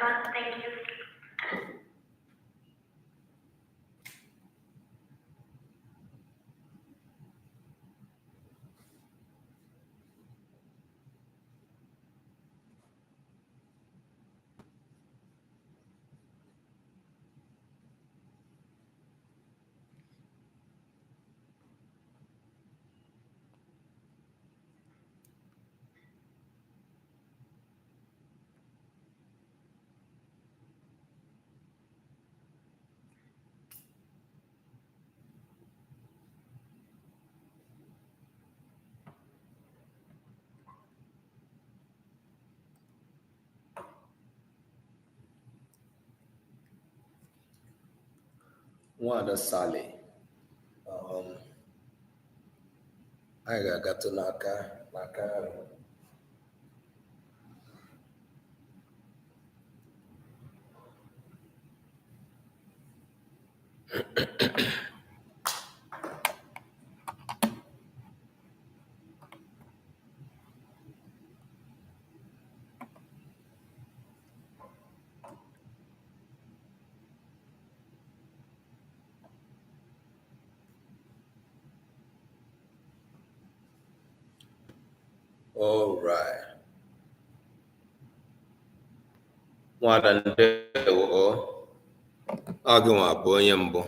Thank you. Nwada Sally, anyị ga-agatụ n'aka ahụ. All right. Nwada ndewo, ọ gị nwa bụ onye mbụ.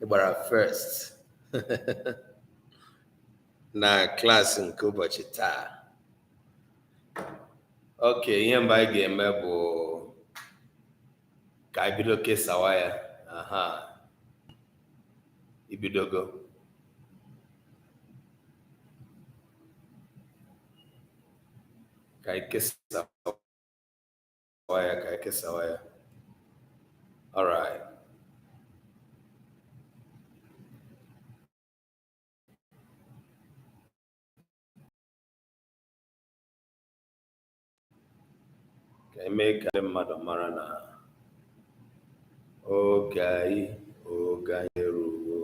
Ị gbara first na klaasị nke ụbọchị taa. Ok, ihe mbụ anyị ga-eme bụ ka anyị bido kesawa ya. Aha. Ibidogo. Ka anyị kesawa ya. All right. Ka anyị mee ka ndị mmadụ mara na oge anyị erugo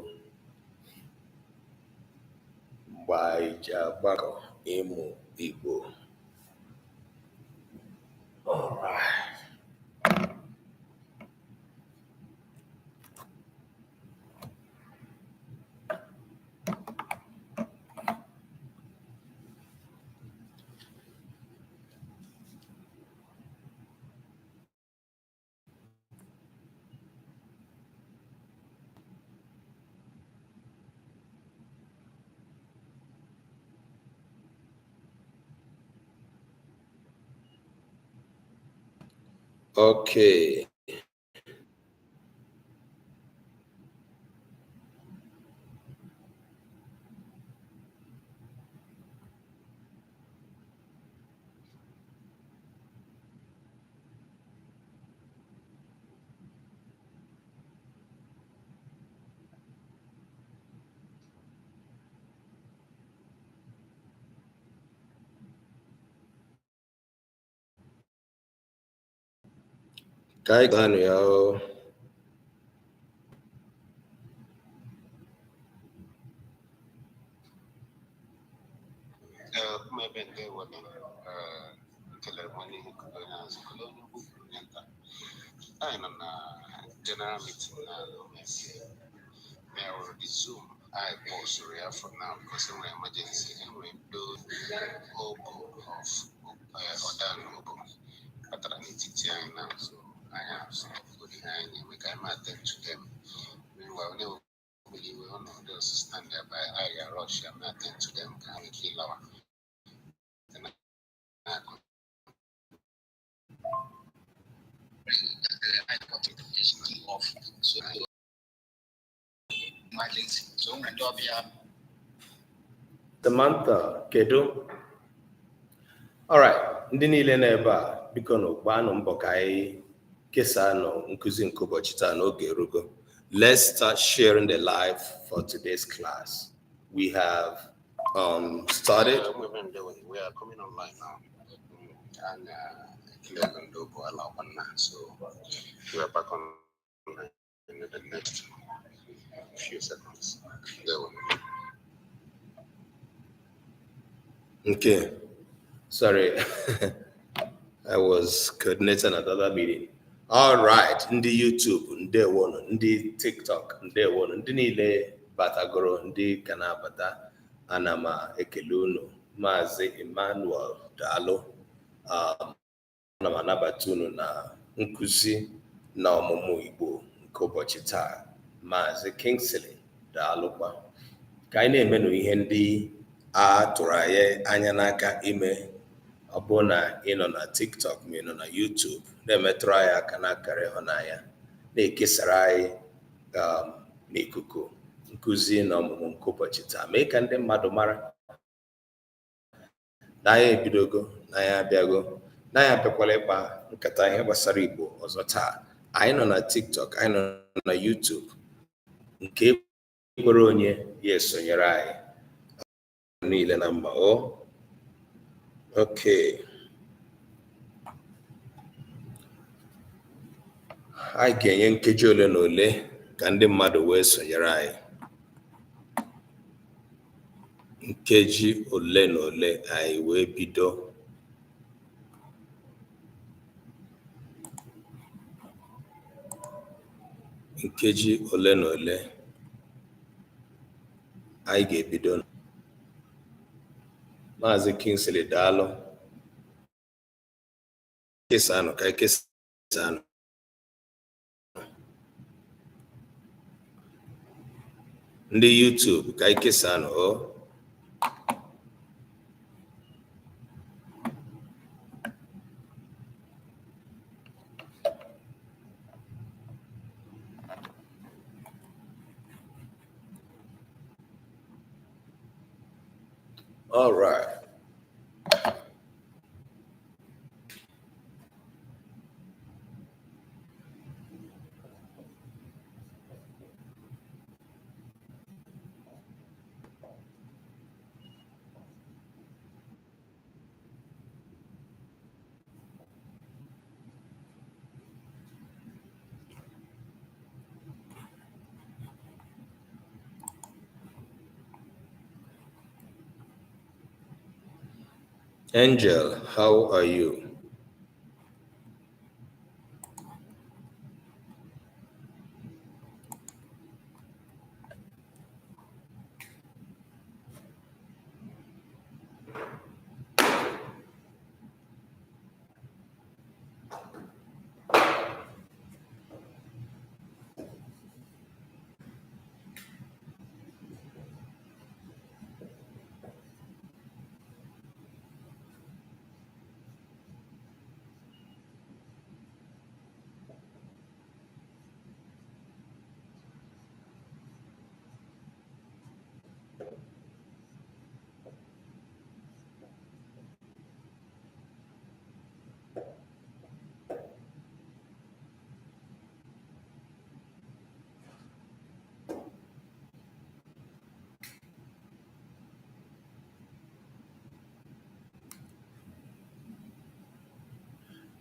mgbe anyị ji agbakọ ịmụ Igbo. All right. Okay. Ka anyị gaa ya. General meeting now resume. I pause for now because of emergency and we do hope of Odan Obo. But I need to now, so I have some good behind and we can attend to them. Meanwhile, we all know those stand there by I rush and attend to them, can we kill our I got it off. So emergency. So when do Samantha, kedu? All right. Ndị niile n'ebe a biko nụ gbaanụ mbọ ka anyị kesaa nụ nkụzi nke ụbọchị taa n'oge erugo. Let's start sharing the live for today's class. We have started. We are coming online now. And so we are back on in the next few seconds. Okay, sorry. I was coordinating another meeting. All right, ndị YouTube, ndewonu, ndị TikTok, ndewonu, ndị niile batagoro, ndị ka na-abata, ana m ekele unu. Maazị Emmanuel Daalụ. Ana m anabata unu na nkụzi na ọmụmụ Igbo nke ụbọchị taa. Maazị Kingsley Daalụkwa. Ka anyị na-emenụ ihe ndị a tụrụ anyị anya n'aka ime. Ọ bụ na ị nọ na TikTok ma ị nọ na YouTube, na-emetụrụ anyị aka n'akara ịhụnanya, na-ekesara anyị n'ikuku nkụzi na ọmụmụ nke ụbọchị taa. Mee ka ndị mmadụ mara na anyị ebidogo, na anyị abịago, na anyị abịakwala ịkpa nkata ihe gbasara Igbo ọzọ taa. Anyị nọ na TikTok, anyị nọ na YouTube, nke kwere onye ya esonyere anyị niile na mma. Okay. Anyị ga-enye nkeji ole na ole ka ndị mmadụ wee sonyere anyị. Nkeji ole na ole anyị wee bido. Nkeji ole na ole anyị ga-ebido. Maazị Kingsley Daalụ. Kesanụ ka kesanụ. Ndị YouTube ka kesanụ. All right. Angel, how are you?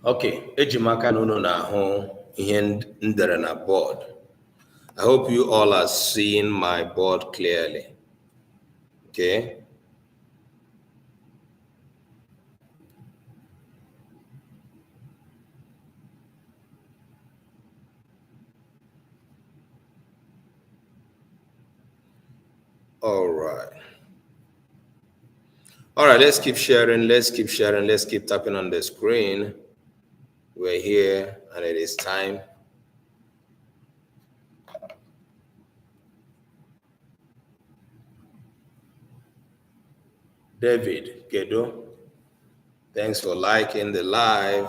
Okay, ejimaka n'unu na-ahụ ihe ndere na board. I hope you all are seeing my board clearly. Okay. All right. All right, let's keep sharing. Let's keep sharing. Let's keep tapping on the screen. We're here and it is time. David Gedo, thanks for liking the live.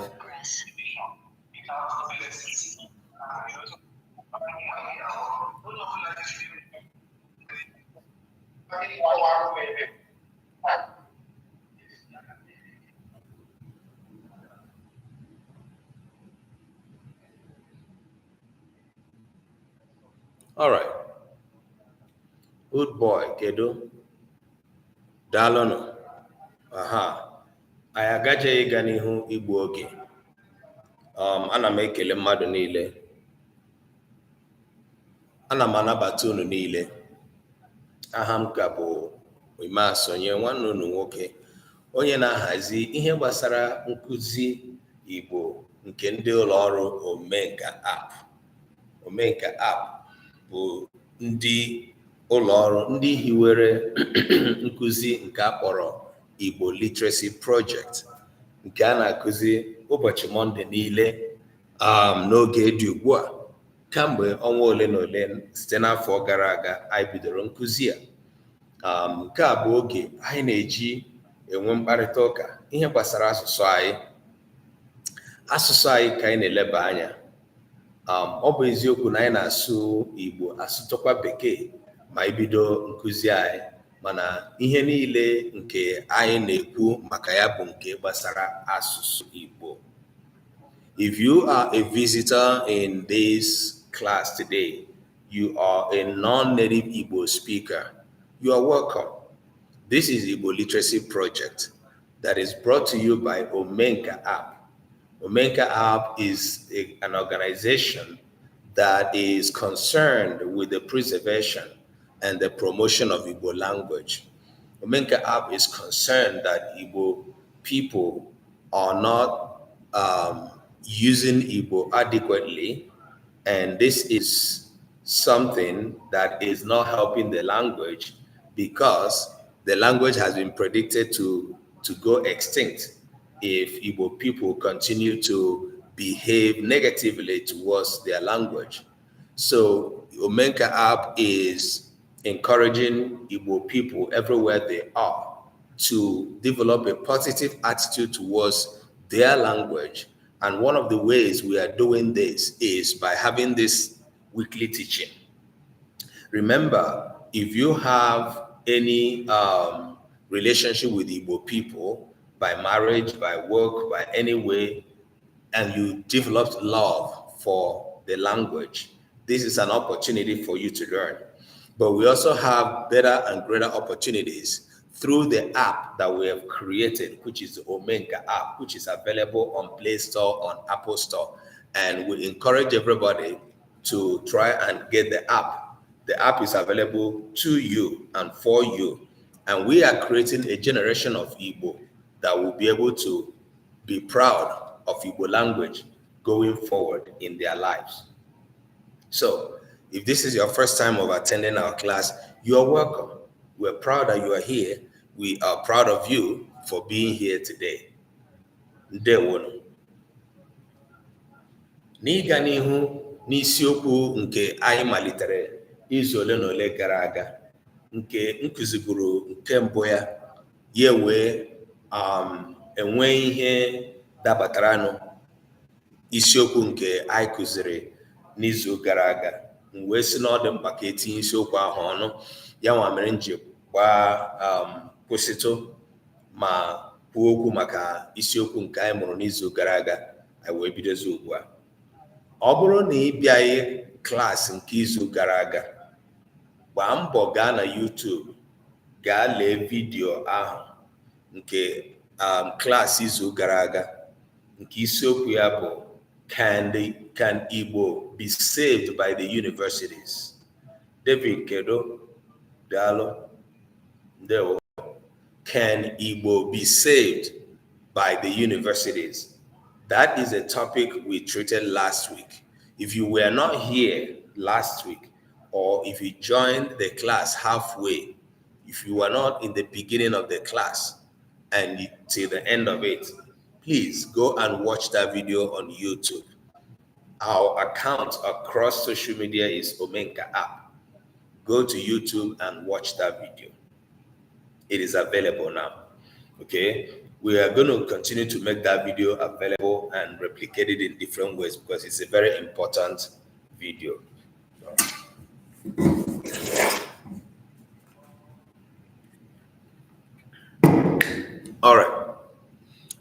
All right. Good boy, Kedo. Dalono. Aha. I agaje ịga n'ihu igbu oge. Ana m ekele mmadụ niile. Ana m anabata unu niile. Aha m ka bụ Imasonye nwanne unu nwoke. Onye na-ahazi ihe gbasara nkụzi Igbo nke ndị ụlọ ọrụ Omenka app. Omenka app bụ ndị ụlọ ọrụ ndị hiwere nkụzi nke a kpọrọ Igbo Literacy Project, nke a na-akụzi ụbọchị Mọnde niile n'oge dị ugbu a kamgbe ọnwa ole na ole site n'afọ gara aga anyị bidoro nkụzi a. Nke a bụ oge anyị na-eji enwe mkparịta ụka ihe gbasara asụsụ anyị. Asụsụ anyị ka anyị na-eleba anya. Ọ bụ eziokwu na anyị na-asụ Igbo asụtụkwa Bekee ma ibido nkụzi anyị, mana ihe niile nke anyị na-ekwu maka ya bụ nke gbasara asụsụ Igbo. If you are a visitor in this class today, you are a non-native Igbo speaker, you are welcome. This is Igbo Literacy Project that is brought to you by Omenka app. Omenka app is an organization that is concerned with the preservation and the promotion of Igbo language. Omenka app is concerned that Igbo people are not using Igbo adequately, and this is something that is not helping the language because the language has been predicted to go extinct if Igbo people continue to behave negatively towards their language. So Omenka app is encouraging Igbo people everywhere they are to develop a positive attitude towards their language. And one of the ways we are doing this is by having this weekly teaching. Remember, if you have any relationship with Igbo people, by marriage, by work, by any way, and you developed love for the language, this is an opportunity for you to learn. But we also have better and greater opportunities through the app that we have created, which is the Omenka app, which is available on Play Store, on Apple Store. And we encourage everybody to try and get the app. The app is available to you and for you. And we are creating a generation of Igbo that will be able to be proud of Igbo language going forward in their lives. So if this is your first time of attending our class, you are welcome. We're proud that you are here. We are proud of you for being here today. Ndewonu. N'ịga n'ihu n'isiokwu nke anyị malitere izu ole na ole gara aga, nke nkụziburu nke mbụ ya wee enwe ihe dabataranụ isiokwu nke anyị kụziri n'izu gara aga. Wee sị na ọ dị mkpa ka etinye isiokwu ahụ ọnụ, ya nwa mere nji kwụsịtụ ma kwuo okwu maka isiokwu nke anyị mụrụ n'izu gara aga, anyị wee bidozi ugbu a. Ọ bụrụ na ị bịaghị klaasị nke izu gara aga, gbaa mbọ gaa na YouTube gaa lee vidiyo ahụ nke klaasị izu gara aga, nke isiokwu ya bụ Can Igbo be saved by the universities? David Kedo, Dalo, Ndewo. Can Igbo be saved by the universities? That is a topic we treated last week. If you were not here last week, or if you joined the class halfway, if you were not in the beginning of the class and till the end of it, please go and watch that video on YouTube. Our account across social media is Omenka app. Go to YouTube and watch that video. It is available now. Okay? We are going to continue to make that video available and replicate it in different ways because it's a very important video. All right.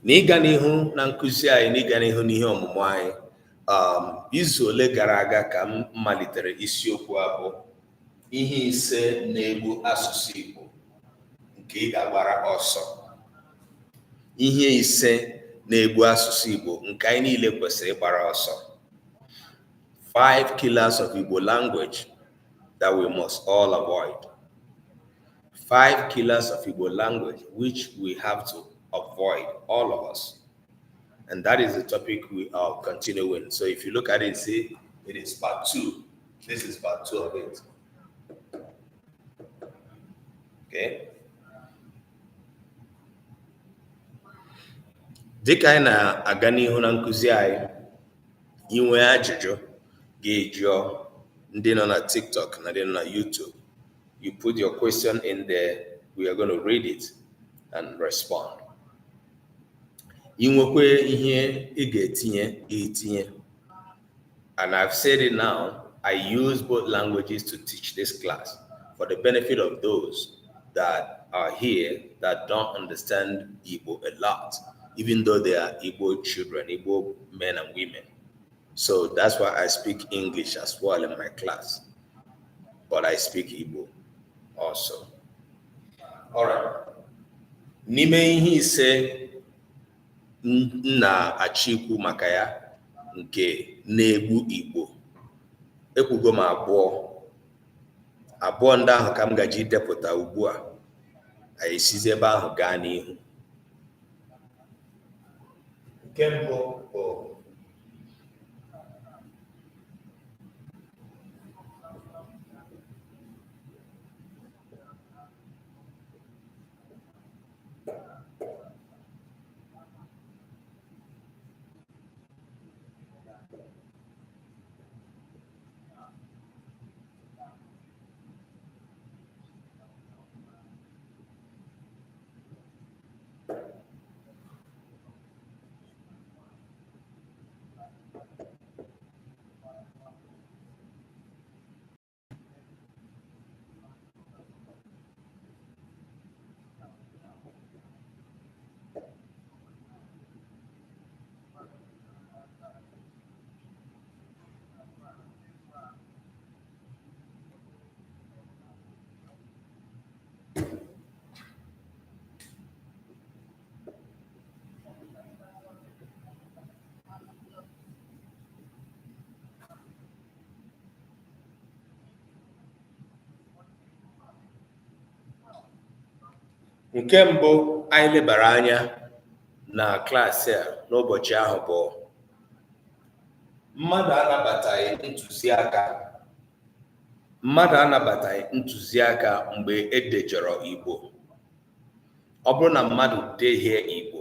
N'ịga n'ihu na nkụzi anyị, n'ịga n'ihu n'ihe ọmụmụ anyị, izu ole gara aga ka m malitere isiokwu abụ ihe ise na-egbu asụsụ Igbo nke ị ga-agbara ọsọ. Ihe ise na-egbu asụsụ Igbo nke anyị niile kwesịrị ịgbara ọsọ. 5 killers of Igbo language that we must all avoid. 5 killers of Igbo language which we have to avoid, all of us. And that is the topic we are continuing. So if you look at it, see, it is part 2. This is part 2 of it. Okay. Dịka anyị na-aga n'ihu na nkụzi anyị, inwe ajụjụ ga-ejụọ ndị nọ na TikTok na ndị nọ na YouTube. You put your question in there, we are going to read it and respond. Inwekwe ihe ị ga-etinye ga-etinye. And I've said it now, I use both languages to teach this class for the benefit of those that are here that don't understand Igbo a lot, even though they are Igbo children, Igbo men and women. So that's why I speak English as well in my class, but I speak Igbo also. All right. N'ime ihe ise na-achịkwu maka ya nke na-egbu Igbo, ekwugo m abụọ ndị ahụ ka m gaji idepụta ugbu a, anyị sizi ebe ahụ gaa n'ihu. Nke mbụ bụ nke mbụ anyị lebara anya na klaasị a n'ụbọchị ahụ bụ mmadụ anabataghị ntụziaka mgbe edejọrọ Igbo. Ọ bụrụ na mmadụ dehie Igbo,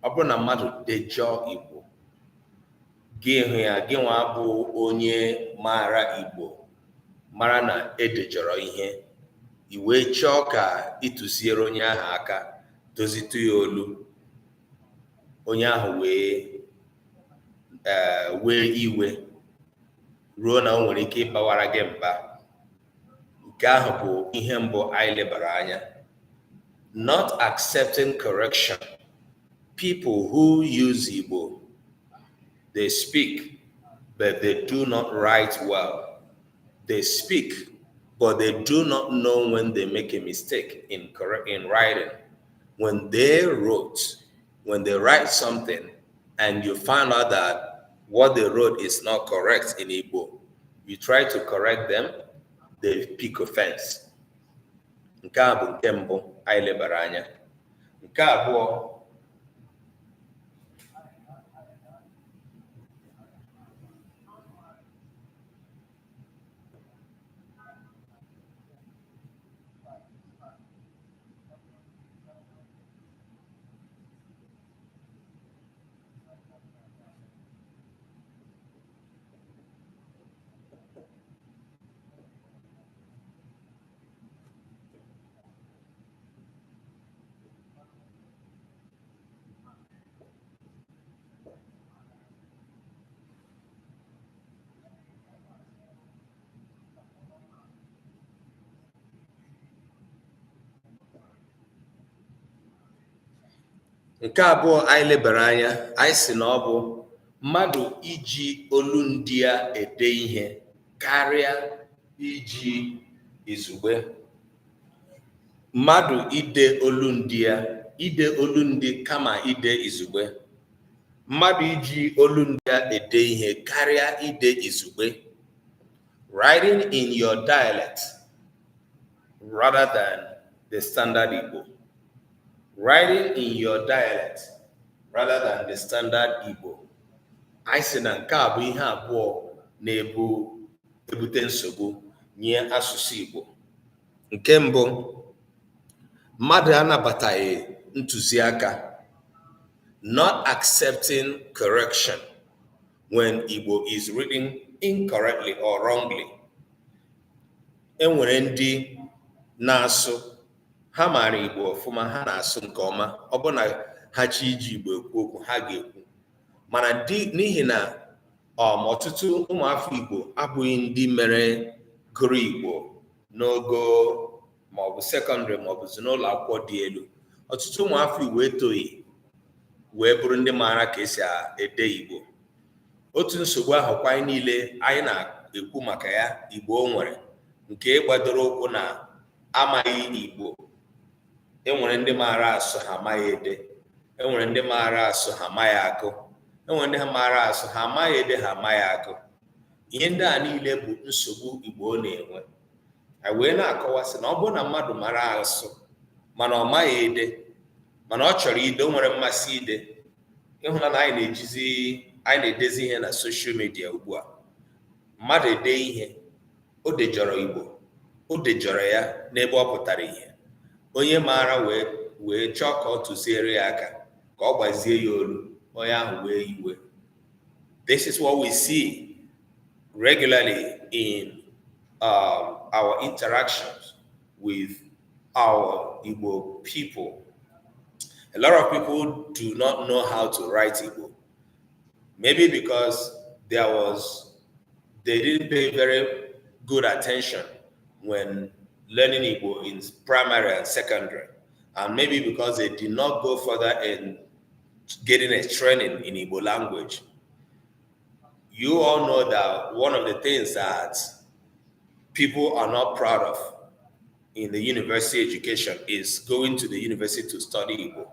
ọ bụrụ na mmadụ dejọọ Igbo, gị hụ ya, gị nwa bụ onye maara Igbo, mara na edejọrọ ihe, i wee chọọ ka ịtụziere onye ahụ aka, dozitu ya olu, onye ahụ wee iwe ruo na o nwere ike ịbawara gị mba. Nke ahụ bụ ihe mbụ anyị lebara anya. Not accepting correction. People who use Igbo, they speak, but they do not write well. They speak, but they do not know when they make a mistake in writing. When they write something and you find out that what they wrote is not correct in Igbo, you try to correct them, they pick offense. Nke a bụ nke mbụ anyị lebara anya. Nke abụọ, nke abụọ anyị lebara anya, anyị si na ọ bụ mmadụ iji olundi ya ede ihe karịa iji izugbe. Mmadụ ide olundi kama ide izugbe. Mmadụ iji olundi ya ede ihe karịa ide izugbe. Writing in your dialect rather than the standard Igbo. Writing in your dialect rather than the standard Igbo. Anyị sị na nke a bụ ihe abụọ na-ebute nsogbu nye asụsụ Igbo. Nke mbụ, mmadụ anabataghị ntụziaka, not accepting correction when Igbo is written incorrectly or wrongly. Enwere ndị na-asụ, ha maara Igbo ọfụma, ha na-asụ nke ọma, ọ bụ na ha chi iji Igbo ekwu okwu ha ga-ekwu, mana n'ihi na ọtụtụ ụmụafọ Igbo abụghị ndị mere gụrụ Igbo n'ogo maọbụ sekọndịrị maọbụ n'ụlọ akwụkwọ dị elu, ọtụtụ ụmụafọ Igbo etoghị wee bụrụ ndị maara ka esi ede Igbo. Otu nsogbu ahụ kwa anyị niile anyị na-ekwu maka ya Igbo nwere, nke gbadoro ụkwụ na amaghị Igbo. Enwere ndị maara asụ ha amaghị ede, enwere ndị maara asụ ha amaghị agụ, enwere ndị ha maara asụ ha amaghị ede ha amaghị agụ. Ihe ndị a niile bụ nsogbu Igbo na-enwe. Anyị wee na-akọwasị na ọ bụrụ na mmadụ mara asụ mana ọ maghị ede, mana ọ chọrọ ide, o nwere mmasị ide, ịhụna na anyị na-edezi ihe na soshal midia ugbu a. Mmadụ ede ihe, o dejọrọ Igbo, o dejọrọ ya n'ebe ọ pụtara ihe, onye maara wee chọọ ka ọ tụziere ya aka ka ọ gbazie ya olu, onye ahụ wee iwe. This is what we see regularly in our interactions with our Igbo people. A lot of people do not know how to write Igbo. Maybe because they didn't pay very good attention when learning Igbo in primary and secondary. And maybe because they did not go further in getting a training in Igbo language. You all know that one of the things that people are not proud of in the university education is going to the university to study Igbo.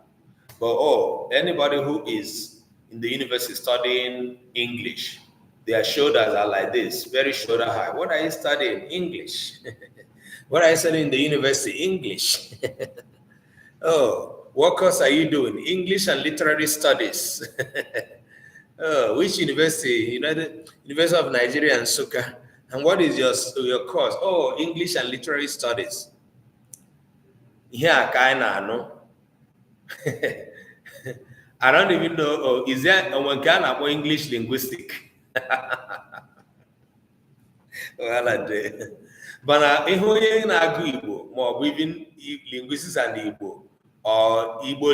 But anybody who is in the university studying English, their shoulders are like this, very shoulder high. What are you studying? English. What are you studying in the university? English. Oh, what course are you doing? English and literary studies. Oh, which university? University of Nigeria and Nsukka. And what is your course? Oh, English and literary studies. Here, I don't even know. Is there one kind of English linguistic? Well, I did. But if you na-agụ Igbo, or even linguistics and Igbo, or Igbo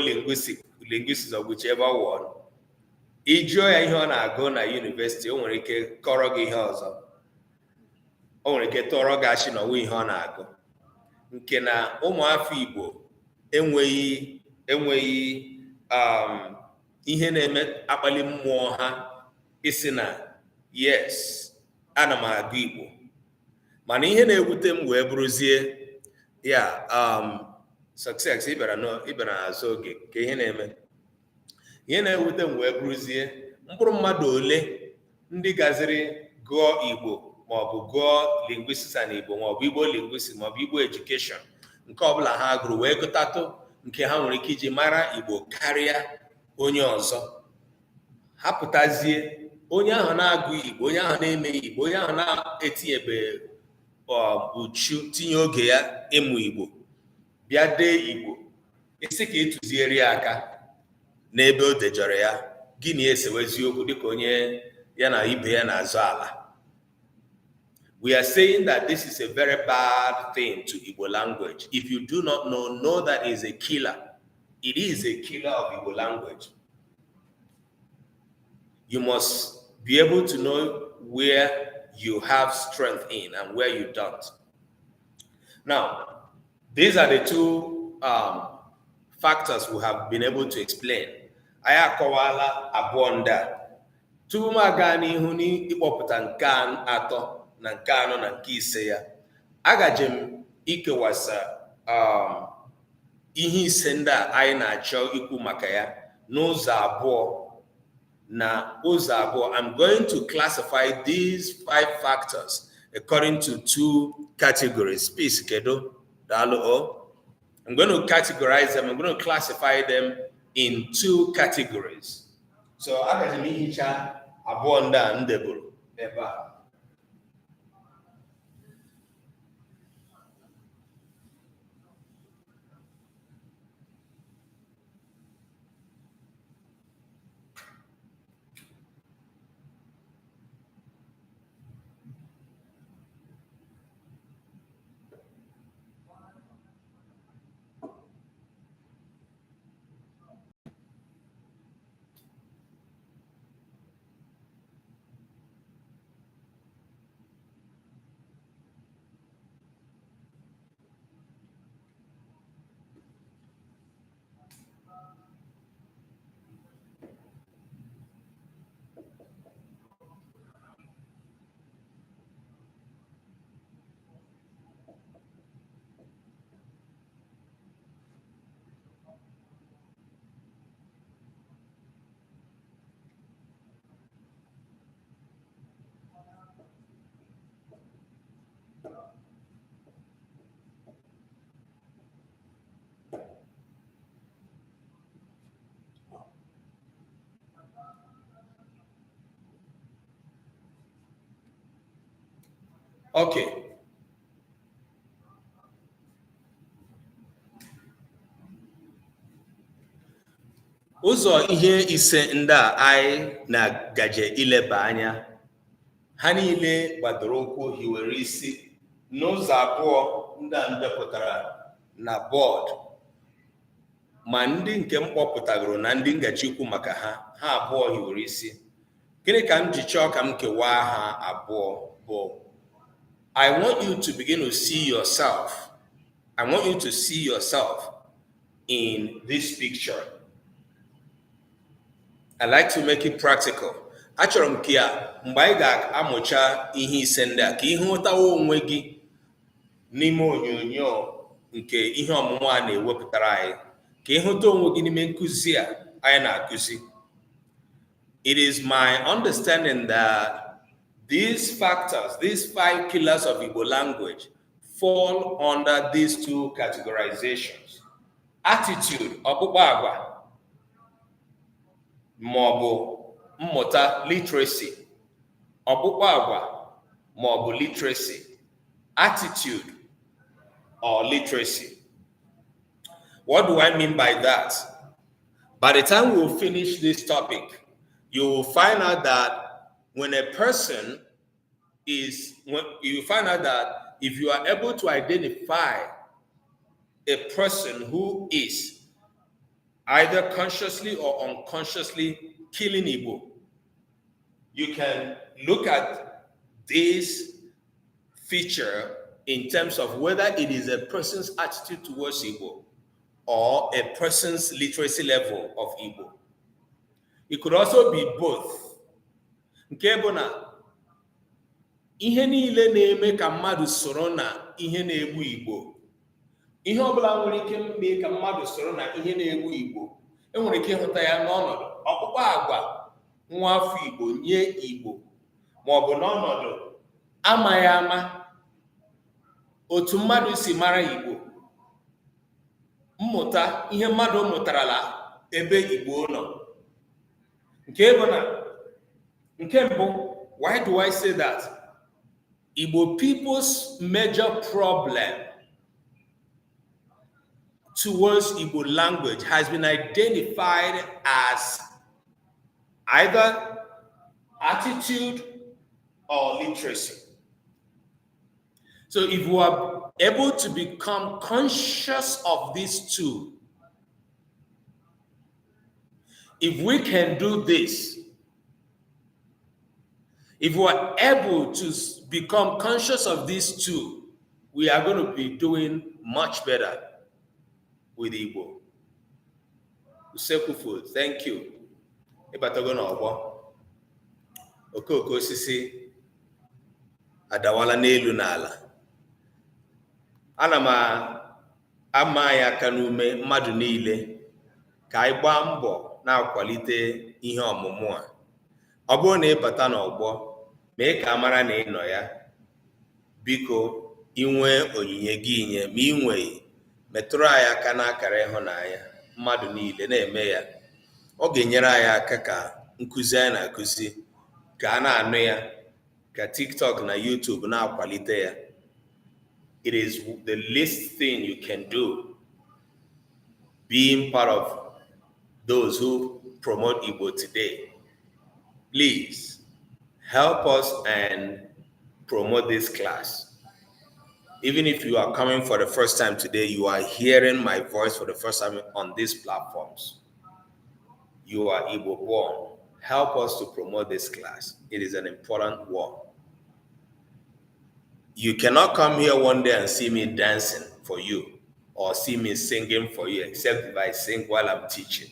linguistics of whichever one, ijụọ ya ihe ọ na-agụ na university, o nwere ike kọrọ gị ihe ọzọ. O nwere ike tọrọ gị achị na ọnwa ihe ọ na-agụ. Nke na ụmụafọ Igbo enweghị ihe na-eme akpali mmụọ ha isi na yes, ana m agụ Igbo. Mana ihe na-ewute m wee bụrụzie success ịbịara n'azụ oge ka ihe na-eme. Ihe na-ewute m wee bụrụzie mkpụrụ mmadụ ole ndị gaziri gụọ Igbo maọbụ gụọ linguistics na Igbo maọbụ Igbo linguistics maọbụ Igbo education, nke ọbụla ha gụrụ wee gụtatụ nke ha nwere ike iji mara Igbo karịa onye ọzọ. Ha pụtazie onye ahụ na-agụ Igbo, onye ahụ na-eme Igbo, onye ahụ na-etinyebe uchu tinye oge ya ịmụ Igbo, bịa dee Igbo, isi ka ịtụziere ya aka n'ebe o dejọrọ ya, gịnị esewezi okwu dịka onye ya na ibe ya na-azụ ala. We are saying that this is a very bad thing to Igbo language. If you do not know that is a killer. It is a killer of Igbo language. You must be able to know where you have strength in and where you don't. Now, these are the two factors we have been able to explain. Aya akọwala abụọ ndị a. Tupu m aga n'ihu n'ịkpọpụta nke atọ na nke anọ na nke ise ya, agaje m ikewasa ihe ise ndị a anyị na-achọ ikwu maka ya n'ụzọ abụọ. I'm going to classify these 5 factors according to 2 categories. Peace, Kedo. I'm going to categorize them. I'm going to classify them in 2 categories. So agaghị m ihicha abụọ ndị a ndeburu ebe a. Okay. Ụzọ ihe ise ndị a anyị na-gaje ileba anya, ha niile gbadoro ụkwụ hiwere isi n'ụzọ abụọ ndị a ndepụtara na bọọdụ, ma ndị nke m kpọpụtagoro na ndị ngachikwu maka ha abụọ hiwere isi. Gịnị ka m ji chọọ ka m kewaa ha abụọ bụ, I want you to begin to see yourself. I want you to see yourself in this picture. I like to make it practical. Achọrọ m ka ya mgbe anyị ga-amụcha ihe ise ndị a ka ị hụtawa onwe gị n'ime onyonyo nke ihe ọmụmụ a na-ewepụtara anyị, ka ị hụta onwe gị n'ime nkụzi a anyị na-akụzi. It is my understanding that these factors, these 5 pillars of Igbo language, fall under these 2 categorizations. Attitude, ọkpụkpọ agwa, maọbụ mmụta, literacy. Ọkpụkpọ agwa maọbụ literacy, attitude or literacy. What do I mean by that? By the time we'll finish this topic, you will find out that when a person is, you find out that if you are able to identify a person who is either consciously or unconsciously killing Igbo, you can look at this feature in terms of whether it is a person's attitude towards Igbo or a person's literacy level of Igbo. It could also be both. Nke bụ na ihe niile na-eme ka mmadụ soro na ihe na-egbu Igbo, ihe ọbụla nwere ike ime ka mmadụ soro na ihe na-egbu Igbo, enwere ike ịhụta ya n'ọnọdụ ọkpụkpọ agwa nwa afọ Igbo nye Igbo, ma ọ bụ n'ọnọdụ amaghị ama otu mmadụ si mara Igbo, mmụta ihe mmadụ mụtarala ebe Igbo nọ. Nke bụ na nke mbụ, why do I say that? Igbo people's major problem towards Igbo language has been identified as either attitude or literacy. So if we are able to become conscious of these 2, if we can do this, if we are able to become conscious of these 2, we are going to be doing much better with Igbo. Usekwu food, thank you. Ịbatago n'ọgbọ. Okooko osisi adawala n'elu n'ala. Ana m ama ya aka n'ume mmadụ niile ka anyị gbaa mbọ na-akwalite ihe ọmụmụ a. Ọ bụrụ na ịbata n'ọgbọ, mee ka amara na ị nọ ya, biko inwe onyinye gị nye, ma ị nweghị, metụrụ anyị aka n'akara ịhụnanya. mmadụ niile na-eme ya, ọ ga-enyere anyị aka ka nkụzi anyị na-akụzi ka a na-anụ ya, ka TikTok na YouTube na-akwalite ya. It is the least thing you can do, being part of those who promote Igbo today. Please help us and promote this class. Even if you are coming for the first time today, you are hearing my voice for the first time on these platforms. You are Igbo born. Help us to promote this class. It is an important one. You cannot come here one day and see me dancing for you or see me singing for you, except if I sing while I'm teaching.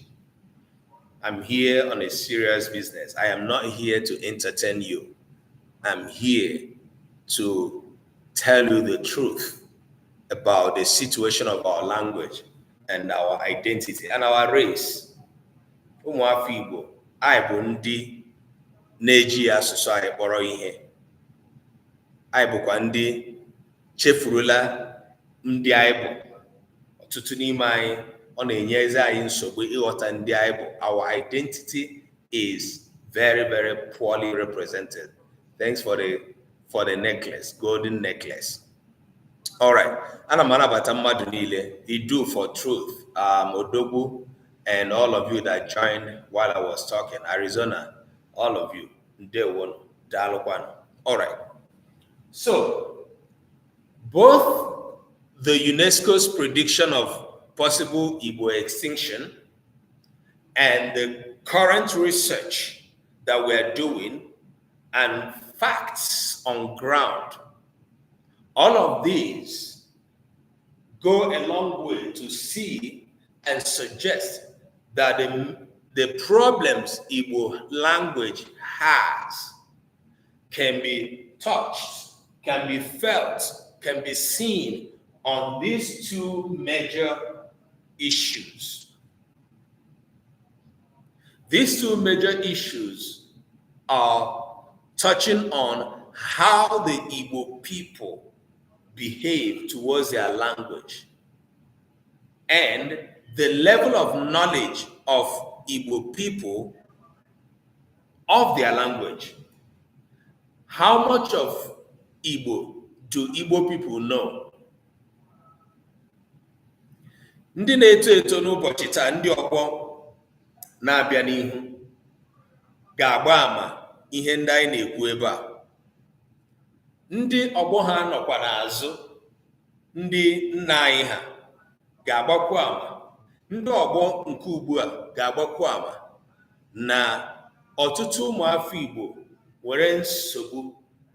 I'm here on a serious business. I am not here to entertain you. I'm here to tell you the truth about the situation of our language and our identity and our race. Ụmụafọ Igbo, anyị bụ ndị na-eji asụsụ anyị kpọrọ ihe. Anyị bụkwa ndị chefurula ndị anyị bụ. Ọtụtụ n'ime anyị, ọ na-enyezi anyị nsogbu ịghọta ndị anyị bụ. Our identity is very, very poorly represented. Thanks for the necklace, golden necklace. All right. Ana m anabata mmadụ niile. Idu for truth. Odogwu and all of you that joined while I was talking. Arizona, all of you. Ndewo, daalụkwanụ. All right. So, both the UNESCO's prediction of possible Igbo extinction and the current research that we're doing and facts on ground, all of these go a long way to see and suggest that the problems Igbo language has can be touched, can be felt, can be seen on these two major issues. These two major issues are touching on how the Igbo people behave towards their language and the level of knowledge of Igbo people of their language. How much of Igbo do Igbo people know? Ndị na-eto eto n'ụbọchị taa, ndị ọgbọ na-abịa n'ihu ga-agba ama ihe ndị anyị na-ekwu ebe a. Ndị ọgbọ ha nọkwa n'azụ ndị nna anyị ha ga-agbakwa ama. Ndị ọgbọ nke ugbu a ga-agbakwa ama na ọtụtụ ụmụafọ Igbo nwere nsogbu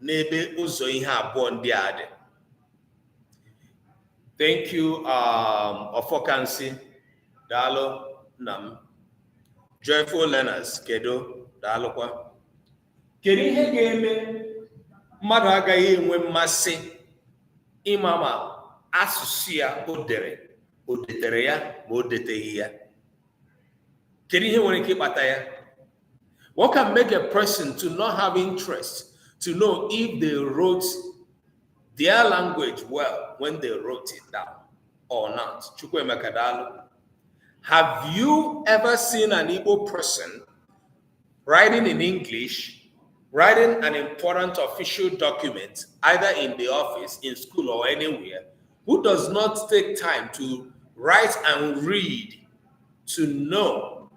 n'ebe ụzọ ihe abụọ ndị a dị. Thank you, Ofokansi, Dalo Nam. Joyful learners, Kedo, Dalokwa. Kedu ihe ga-eme mmadụ agaghị enwe mmasị ịmama asụsụ ya o detere ya ma o deteghị ya? Kedu ihe nwere ike ịkpata ya? What can make a person to not have interest to know if they wrote their language well when they wrote it down or not? Chukwuemeka Dalu. Have you ever seen an Igbo person writing in English, writing an important official document, either in the office, in school, or anywhere, who does not take time to write and read to know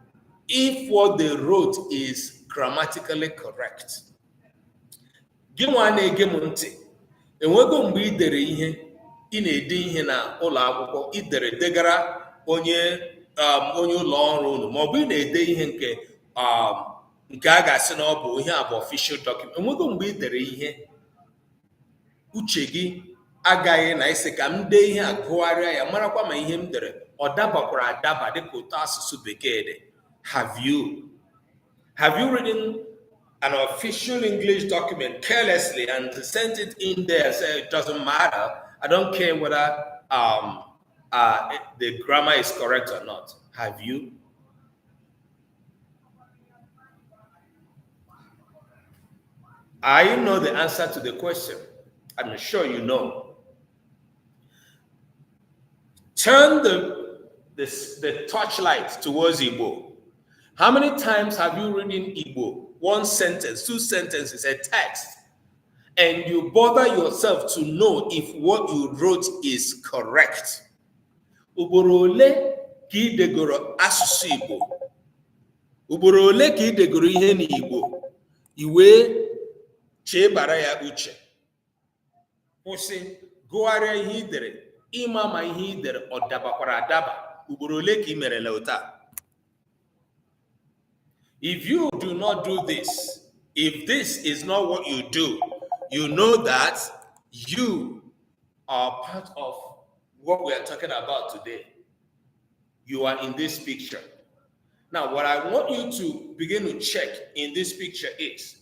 if what they wrote is grammatically correct? Gị nwa na-ege m ntị, enwego mgbe ị dere ihe, ị na-ede ihe na ụlọ akwụkwọ, ị degara onye ụlọ ọrụ unu, ma ọ bụ ị na-ede ihe nke a ga-asị na ọ bụ ihe a bụ official document. Enwego mgbe ị dere ihe, uche gị agaghị na isi ka m dee ihe a, gụgharịa ya, marakwa ma ihe m dere ọ dabakwara adaba dịka ụtọ asụsụ bekee dị. Have you written an official English document carelessly and sent it in there and said it doesn't matter, I don't care whether the grammar is correct or not? Have you? I know the answer to the question. I'm sure you know. Turn the the torchlight towards Igbo. How many times have you read in Igbo one sentence, two sentences, a text, and you bother yourself to know if what you wrote is correct? Ugboro ole ka ị degoro asụsụ Igbo? Ugboro ole ka ị degoro ihe n'Igbo? I wee chee bara ya uche. Kwụsị, gụgharịa ihe i dere, ịma ma ihe i dere ọ dabakwara adaba. Ugboro ole ka ị merela ụta? If you do not do this, if this is not what you do, you know that you are part of what we are talking about today. You are in this picture. Now, what I want you to begin to check in this picture is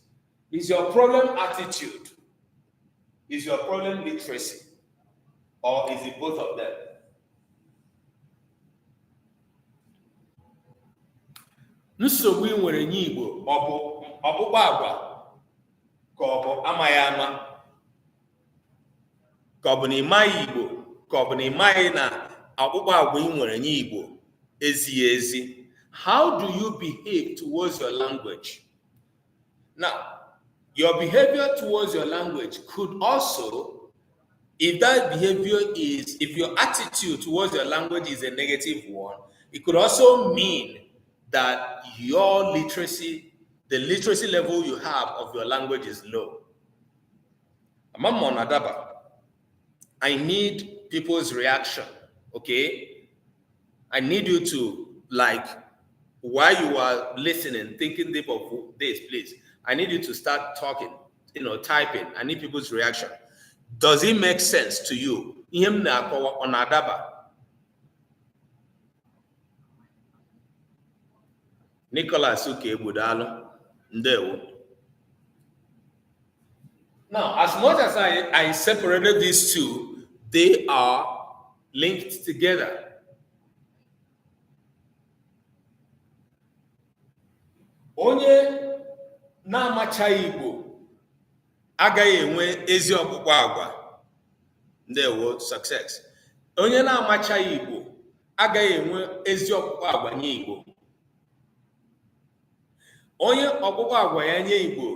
your problem attitude? Is your problem literacy? Or is it both of them? Nsogbu ị nwere nye Igbo ọ bụ ọkpụkpọ agwa ka ọ bụ amaghị ama, ka ọ bụ na ịmaghị Igbo, ka ọ bụ na ịmaghị na ọkpụkpọ agwa ị nwere nye Igbo ezighi ezi? How do you behave towards your language? Now, your behavior towards your language could also, if that behavior is, if your attitude towards your language is a negative one, it could also mean that your literacy, the literacy level you have of your language is low. I need people's reaction, okay? I need you to, like, while you are listening, thinking deep of this, please, I need you to start talking, typing. I need people's reaction. Does it make sense to you? Nicholas Ukebudalo, Ndewo. Now, as much as I separated these two, they are linked together. Onye na-amacha Igbo agaghị enwe ezi ọkpụkpọ agwa. Ndewo, success. Onye na-amacha Igbo agaghị enwe ezi ọkpụkpọ agwa nye Igbo. Onye ọkpụkpọ agwa ya nye Igbo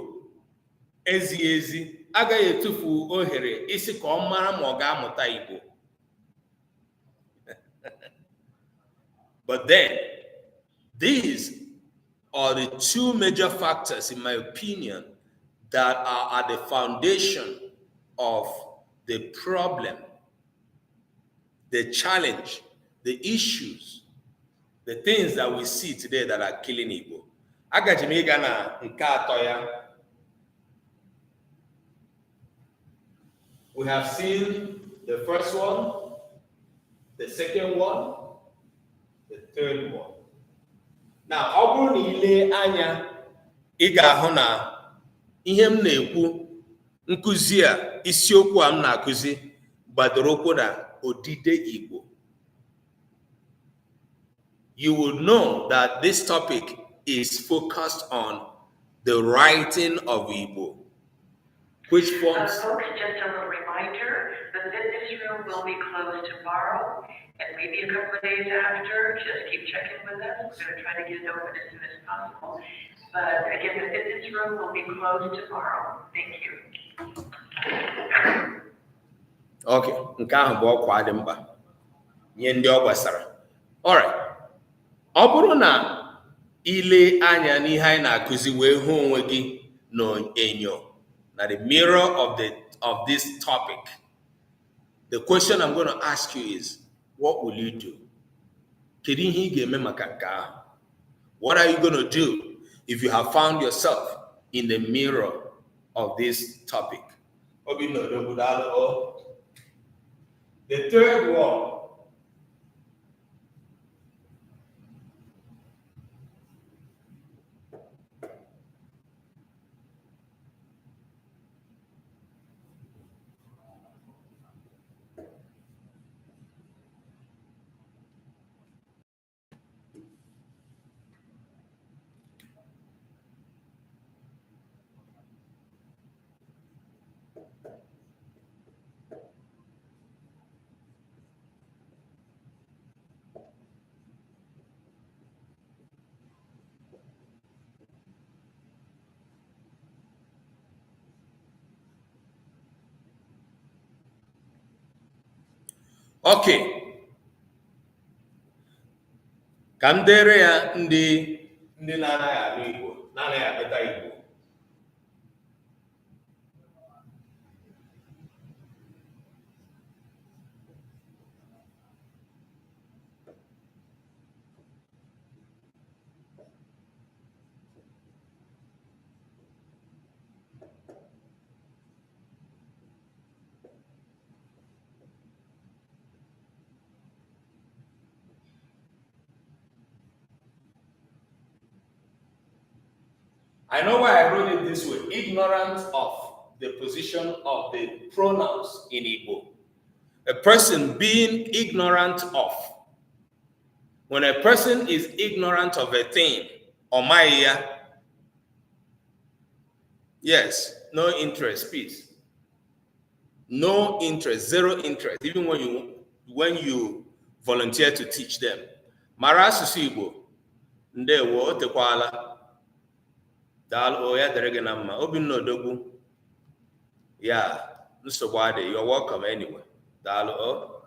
ezi ezi agaghị etufu ohere isi ka ọ mara ma ọ ga-amụta Igbo. But then, these are the two major factors, in my opinion, that are at the foundation of the problem, the challenge, the issues, the things that we see today that are killing Igbo. Agajimiga na nke atọ ya. We have seen the first one, the second one, the third one. Now, ọ bụrụ na ile anya, ị ga-ahụ na ihe m na-ekwu, nkụzi a, isiokwu a m na-akụzi, gbadoro ụkwụ na odide Igbo. You will know that this topic is focused on the writing of Igbo, which forms... Folks, just a little reminder, the fitness room will be closed tomorrow, and maybe a couple of days after. Just keep checking with us. We're going to try to get it open as soon as possible. But again, the fitness room will be closed tomorrow. Thank you. Okay, nke ahụ bụ ọkwa dị mkpa nye ndị ọ gbasara. All right. Ọ bụrụ na ile anya n'ihe anyị na-akụzi wee hụ onwe gị n'enyo, na the mirror of this topic, the question I'm going to ask you is, what will you do? Kedu ihe ị ga-eme maka nke ahụ? What are you going to do if you have found yourself in the mirror of this topic? The third one. Okay. Ka m dere ya ndị na-anaghị anụ Igbo, na-anaghị apụta Igbo. I know why I wrote it this way. Ignorant of the position of the pronouns in Igbo. A person being ignorant of. When a person is ignorant of a thing, omaya, yes, no interest, peace. No interest, zero interest, even when you volunteer to teach them. Mara asụsụ Igbo, ndewo otekwala. Dal oya derege na mma Obinna Odogwu. Yeah, you're welcome anyway. Dal o.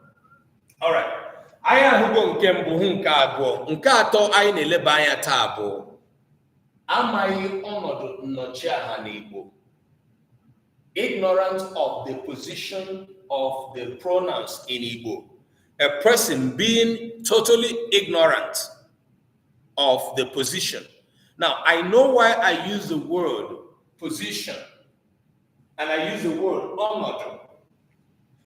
All right. Anyị ahụgo nke mbụ hụ nke abụọ. Nke atọ anyị na-eleba anya taa bụ amaghị ọnọdụ nnọchiaha n'Igbo. Ignorance of the position of the pronouns in Igbo. A person being totally ignorant of the position. Now, I know why I use the word position and I use the word ọnọdụ.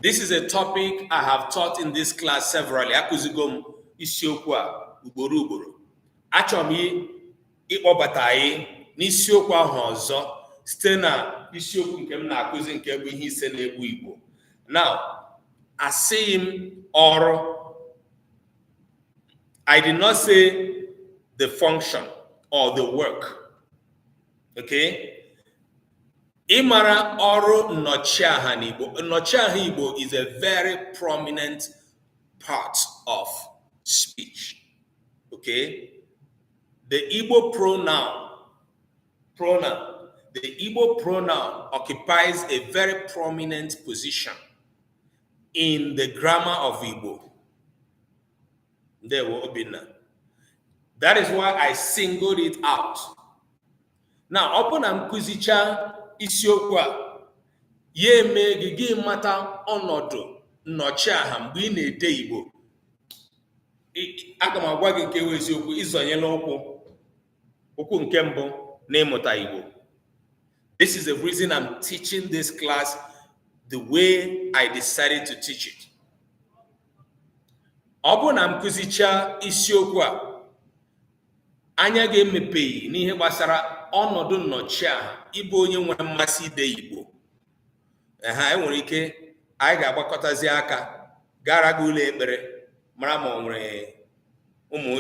This is a topic I have taught in this class severally. Akụzigo m isiokwu a ugboro ugboro. Achọrọ m ịkpọbata anyị n'isiokwu ahụ ọzọ site na isiokwu nke m na-akụzi nke bụ ihe ise na-egbu Igbo. Now, asịghị m ọrụ. I did not say the function or the work. Okay? Ịmara ọrụ nnọchiaha n'Igbo. Nnọchiaha Igbo is a very prominent part of speech. Okay? The Igbo the Igbo pronoun occupies a very prominent position in the grammar of Igbo. Ndewo Obinna. That is why I singled it out. Now, upon I'm kuzicha isiokwu a, ye eme gị mata ọnọdụ nnọchiaha mgbe ị na-ede Igbo. Aga m agwa gị nke eziokwu izonyela okwu nke mbụ na ịmụta Igbo. This is the reason I'm teaching this class the way I decided to teach it. Ọ bụ na m kuzicha isiokwu a, anya ga-emepeghị n'ihe gbasara ọnọdụ nnọchiaha ịbụ onye nwere mmasị ide Igbo. Enwere ike anyị ga-agbakọtazi aka gara gị ụlọ ekpere mara ma ọ nwere ụmụ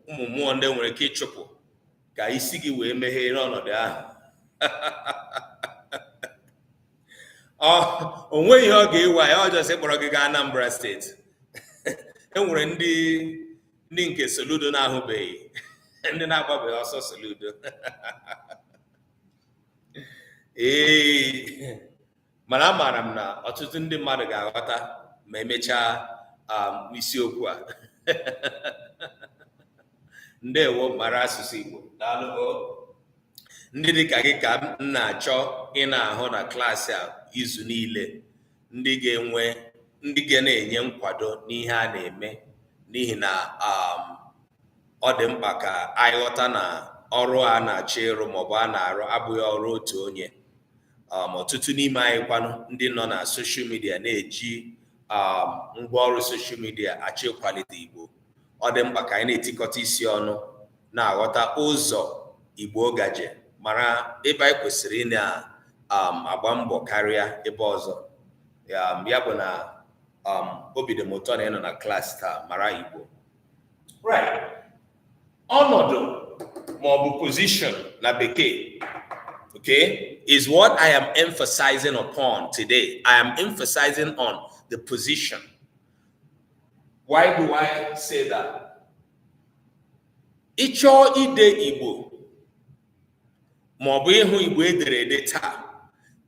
mmụọ ndị nwere ike ịchụpụ ka isi gị wee meghee n'ọnọdụ ahụ. O nweghị ihe ọ ga-ewe ya ọjọọ sị kpọrọ gị gaa Anambra steeti. Enwere ndị nke Soludo na-ahụbeghị. Ndị na-agbabeghị ọsọ Soludo. Mana amaara m na ọtụtụ ndị mmadụ ga-aghọta ma emechaa isiokwu a. Ndewo mara asụsụ Igbo. Daalụ. Ndị dịka gị ka m na-achọ ị na-ahụ na klaasị a izu niile. Ndị ga na-enye nkwado n'ihe a na-eme n'ihi na ọ dị mkpa ka anyị ghọta na ọrụ a na-achọ ịrụ maọbụ a na-arụ abụghị ọrụ otu onye. Ọtụtụ n'ime anyị kwanụ ndị nọ na soshal midia na-eji ngwaọrụ soshal midia achọ ịkwalite Igbo. Ọ dị mkpa ka anyị na-etikọta isi ọnụ na-aghọta ụzọ Igbo gaje mara ebe anyị kwesịrị ị na-agba mbọ karịa ebe ọzọ. Ya bụ na obi dị m ụtọ na ị nọ na klaasị taa mara Igbo. Right. Ọnọdụ maọbụ position na Bekee, okay, is what I am emphasizing upon today. I am emphasizing on the position. Why do I say that? Ịchọ ide Igbo maọbụ ịhụ Igbo ederede taa,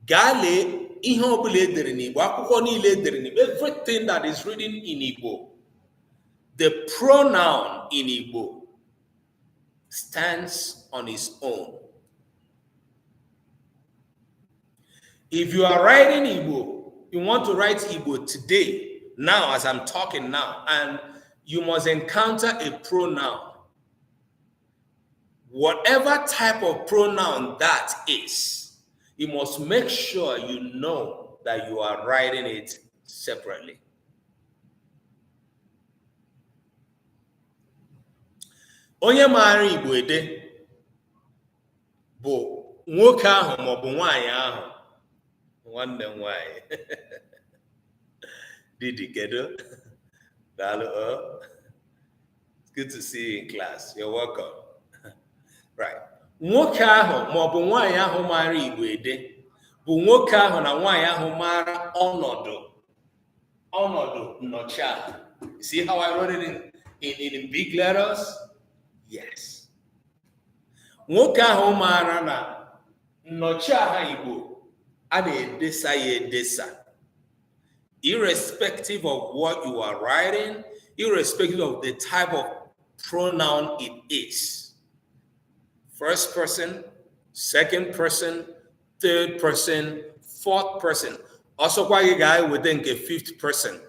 gaa lee ihe ọbụla edere n'Igbo, akwụkwọ niile edere n'Igbo, everything that is written in Igbo, the pronoun in Igbo stands on its own. If you are writing Igbo, you want to write Igbo today, now as I'm talking now, and you must encounter a pronoun. Whatever type of pronoun that is, you must make sure you know that you are writing it separately. Onye maara Igbo ede bụ nwoke ahụ ma ọ bụ nwaanyị ahụ. Nwanne m nwaanyị. Didi kedu? Daalụ. It's good to see you in class. You're welcome. Right. Nwoke ahụ ma ọ bụ nwaanyị ahụ maara Igbo ede bụ nwoke ahụ na nwaanyị ahụ maara ọnọdụ nnọchiaha. See how I wrote it in big letters? Yes. Nwoke ahụ maara na nnọchiaha Igbo a na-edesa ya edesa. Irrespective of what you are writing, irrespective of the type of pronoun it is. First person, second person, third person, fourth person. Also, kwa gị gaa within the fifth person.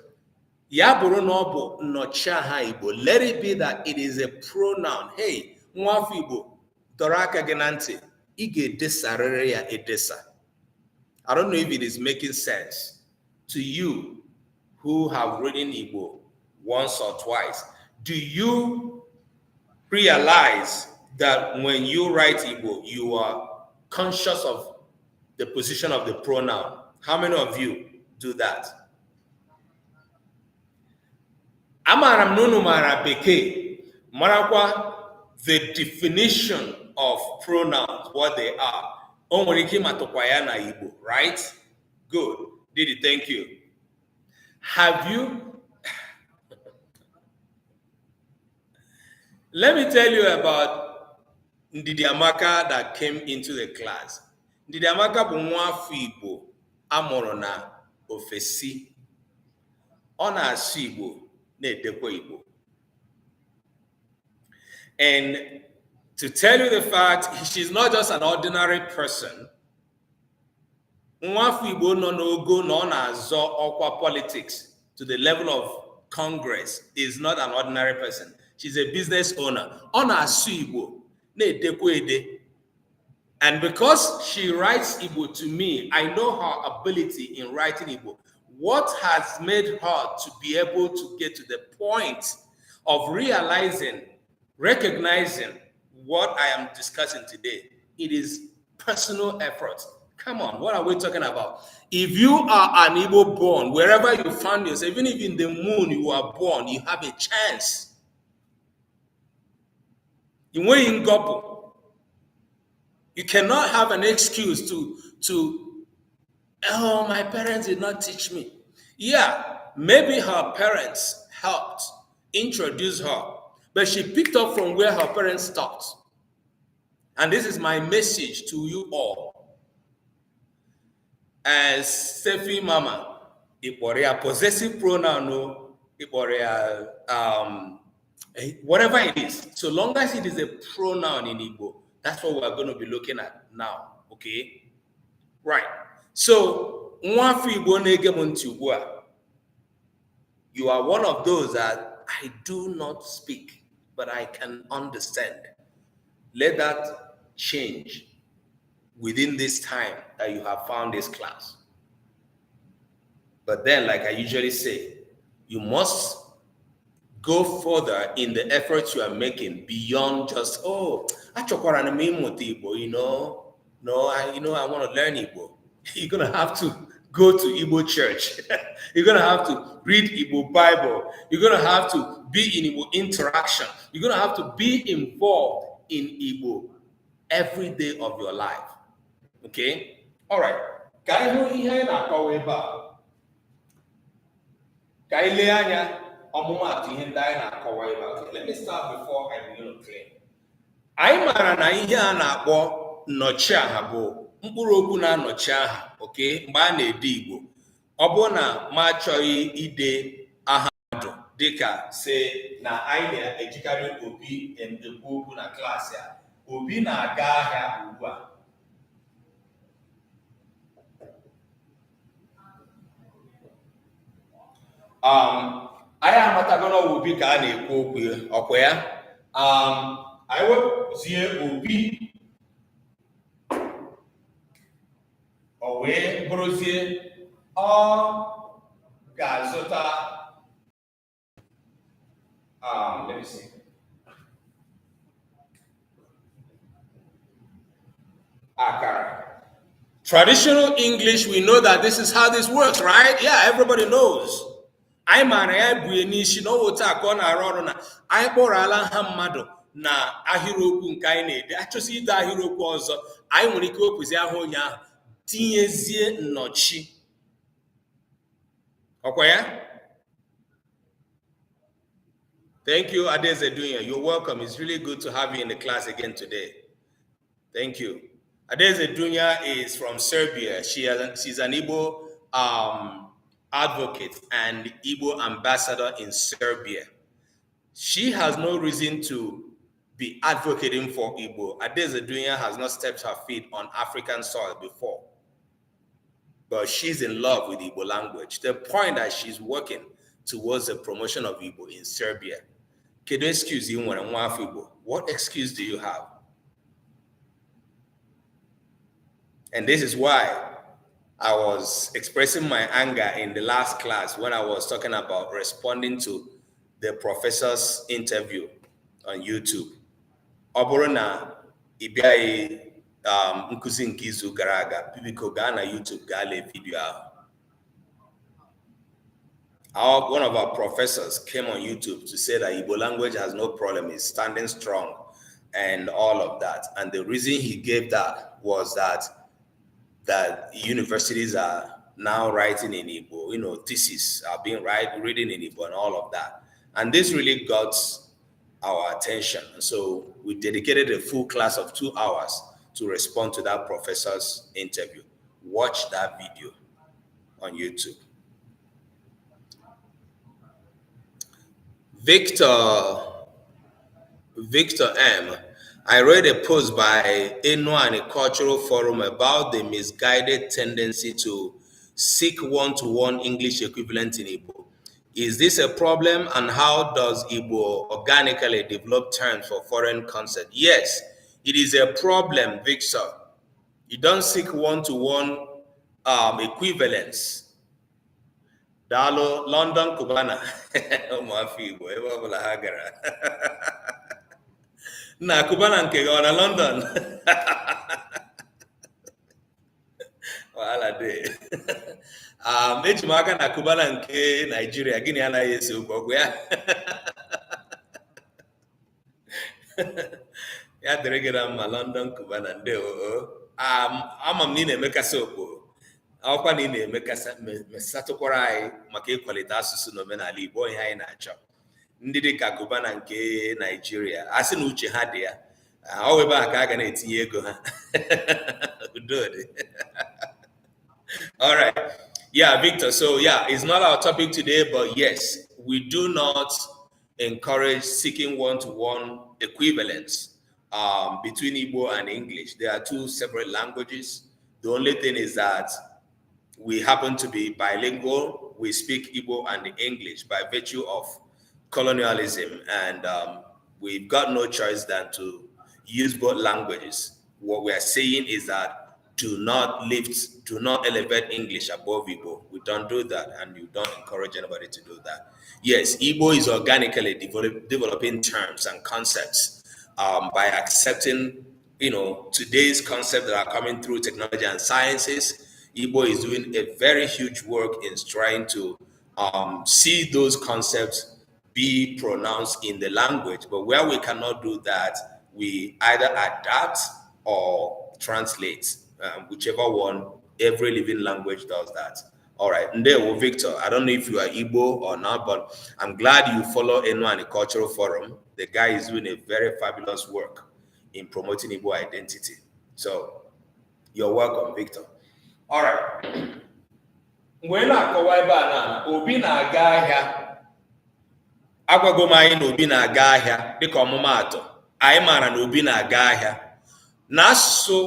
Ya bụrụ na ọ bụ nnọchiaha Igbo, let it be that it is a pronoun. Hey, nwa afọ Igbo, dọrọ aka gị na ntị, ị ga-edesarịrị ya edesa. I don't know if it is making sense to you who have written Igbo once or twice. Do you realize that when you write Igbo, you are conscious of the position of the pronoun? How many of you do that? Amaram nunu mara Bekee, marakwa the definition of pronouns, what they are. Onwerike matokwaya na Igbo, right? Good. Didi, thank you. Have you? Let me tell you about Ndidi Amaka that came into the class. Ndidi Amaka bụ nwa afọ Igbo amụrụ na ofesi. Ọ na-asụ Igbo na-edekwa Igbo. And to tell you the fact, she's not just an ordinary person. Nwa afọ Igbo nọ n'ogo na ọ na-azọ ọkwa politics to the level of Congress is not an ordinary person. She's a business owner. Ọ na-asụ Igbo na-edekwa ede. And because she writes Igbo to me, I know her ability in writing Igbo. What has made her to be able to get to the point of realizing, recognizing what I am discussing today? It is personal effort. Come on, what are we talking about? If you are an Igbo born, wherever you find yourself, even if in the moon you are born, you have a chance. You cannot have an excuse to, oh, my parents did not teach me. Yeah, maybe her parents helped introduce her, but she picked up from where her parents stopped. And this is my message to you all. As Sefi Mama, if or a possessive pronoun, if or whatever it is, so long as it is a pronoun in Igbo, that's what we're going to be looking at now, okay? Right. So, you are one of those that I do not speak, but I can understand. Let that change within this time that you have found this class. But then, like I usually say, you must go further in the efforts you are making beyond just, oh, I want to learn Igbo. You're going to have to go to Igbo church. You're going to have to read Igbo Bible. You're going to have to be in Igbo interaction. You're going to have to be involved in Igbo every day of your life. Okay? All right. Let me start before I begin to claim. I mara na ihe a na-akpọ nnọchiaha bụ mkpụrụ okwu na nnọchiaha, okay? Mgbe a na-ede Igbo, ọ bụrụ na ma achọghị ide aha mmadụ dịka se na anyị na-ejikarị Obi ekwu okwu na klaasị a, Obi na-aga ahịa ugbu a. Anyị amatago na Obi ka a na-ekwu okwu ọkwa ya. Anyị wepụzie Obi o wee bụrụzie ọ ga-azụta let me see. Akara. Traditional English, we know that this is how this works, right? Yeah, everybody knows. I mara ya bụ enishi na otu aka ọ na-arụ ọrụ na anyị kpọrọ ala ha mmadụ na ahịrịokwu nke anyị na-ede. Achọsi ide ahịrịokwu ọzọ, anyị nwere ike wepụzi ahụ onye ahụ tinyezie nnọchi. Ọkwa ya? Thank you, Adeze Dunya. You're welcome. It's really good to have you in the class again today. Thank you. Adeze Dunya is from Serbia. She's an Igbo advocate and Igbo ambassador in Serbia. She has no reason to be advocating for Igbo. Adeze Dunya has not stepped her feet on African soil before, but she's in love with Igbo language, to the point that she's working towards the promotion of Igbo in Serbia. Kedu excuse you want Igbo? What excuse do you have? And this is why I was expressing my anger in the last class when I was talking about responding to the professor's interview on YouTube. Ọ bụrụ na ị bịaghị nkuzi nke izu gara aga, biko gaa na YouTube gaa lee video ahụ. One of our professors came on YouTube to say that Igbo language has no problem, it's standing strong and all of that. And the reason he gave that was that universities are now writing in Igbo, theses are being reading in Igbo and all of that. And this really got our attention. And so we dedicated a full class of 2 hours to respond to that professor's interview. Watch that video on YouTube. Victor M. I read a post by Enwa a Cultural Forum about the misguided tendency to seek one-to-one English equivalent in Igbo. Is this a problem, and how does Igbo organically develop terms for foreign concepts? Yes, it is a problem, Victor. You don't seek one-to-one equivalence. Dalo London Cubana. Na Cubana nke na London. Wala de. Eji m aka na Cubana nke Nigeria, gịnị anaghị esi ụgbọgwụ ya. Ya dịrị gị na mma London Cubana ndewo. Ama m na ị na-emekasị okporo. Akwụkwọ na ị na-emesatụkwara anyị maka ịkwalite asụsụ na omenala Igbo ihe anyị na-achọ. Ndị dị ka Cubana nke Nigeria, a sị na uche ha dị ya, ọ ebe a ka a ga na-etinye ego ha. Udo dị. All right. Yeah, Victor. So yeah, it's not our topic today, but yes, we do not encourage seeking one-to-one equivalence between Igbo and English. They are two separate languages. The only thing is that we happen to be bilingual. We speak Igbo and English by virtue of colonialism, and we've got no choice than to use both languages. What we are saying is that do not elevate English above Igbo. We don't do that, and we don't encourage anybody to do that. Yes, Igbo is organically developing terms and concepts by accepting, today's concepts that are coming through technology and sciences. Igbo is doing a very huge work in trying to see those concepts be pronounced in the language. But where we cannot do that, we either adapt or translate. Whichever one, every living language does that. All right, Ndewo Victor, I don't know if you are Igbo or not, but I'm glad you follow Enwa a Cultural Forum. The guy is doing a very fabulous work in promoting Igbo identity. So you're welcome, Victor. All right. When I go na obi na-aga ahịa, agwago m anyị na obi na-aga ahịa dịka ọmụmaatụ. Anyị maara na obi na-aga ahịa. N'asụsụ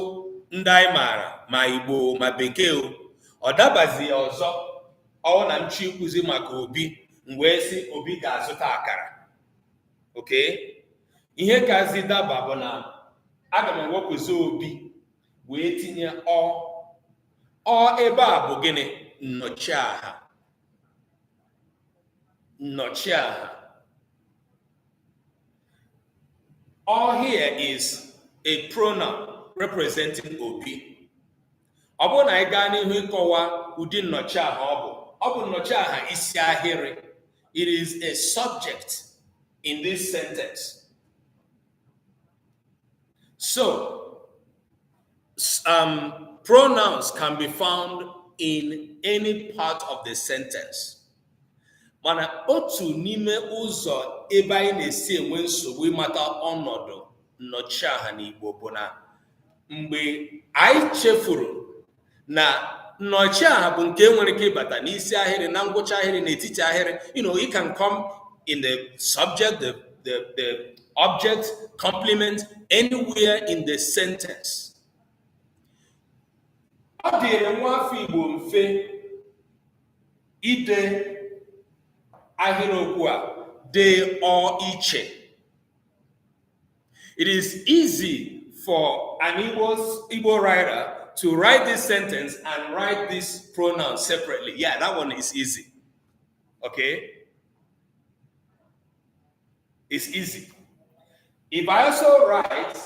ndị anyị maara ma Igbo ma Bekee ọ dabazi ọzọ ọ na nchi ịkụzi maka obi wee sị obi ga-azụta akara. Okay? Ihe kazi daba bụ na aga m ewepụzi obi wee tinye ọ ebe a bụ gịnị? Nnọchiaha. Nnọchiaha. All here is a pronoun representing obi. Ọ bụrụ na anyị gaa n'ihu ịkọwa ụdị nnọchiaha ọ bụ nnọchiaha isi ahịrị. It is a subject in this sentence. So, pronouns can be found in any part of the sentence. Mana otu n'ime ụzọ ebe anyị na-esi enwe nsogbu ịmata ọnọdụ nnọchiaha n'Igbo bụ na mgbe anyị chefuru na nnọchiaha bụ nke nwere ike ịbata n'isi ahịrị, na ngwụcha ahịrị, n'etiti ahịrị. It can come in the subject, the object, complement, anywhere in the sentence. Ọ dịrị nwa afọ Igbo mfe ide ahịrịokwu a dị iche. It is easy for an Igbo writer to write this sentence and write this pronoun separately. Yeah, that one is easy. Okay? It's easy. If I also write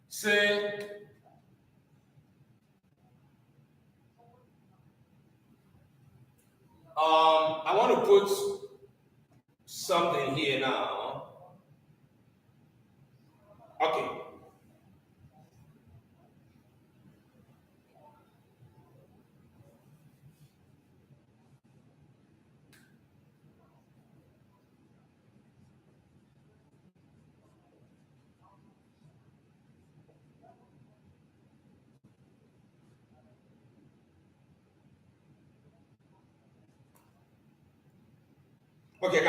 say I want to put something here now. Okay. Okay,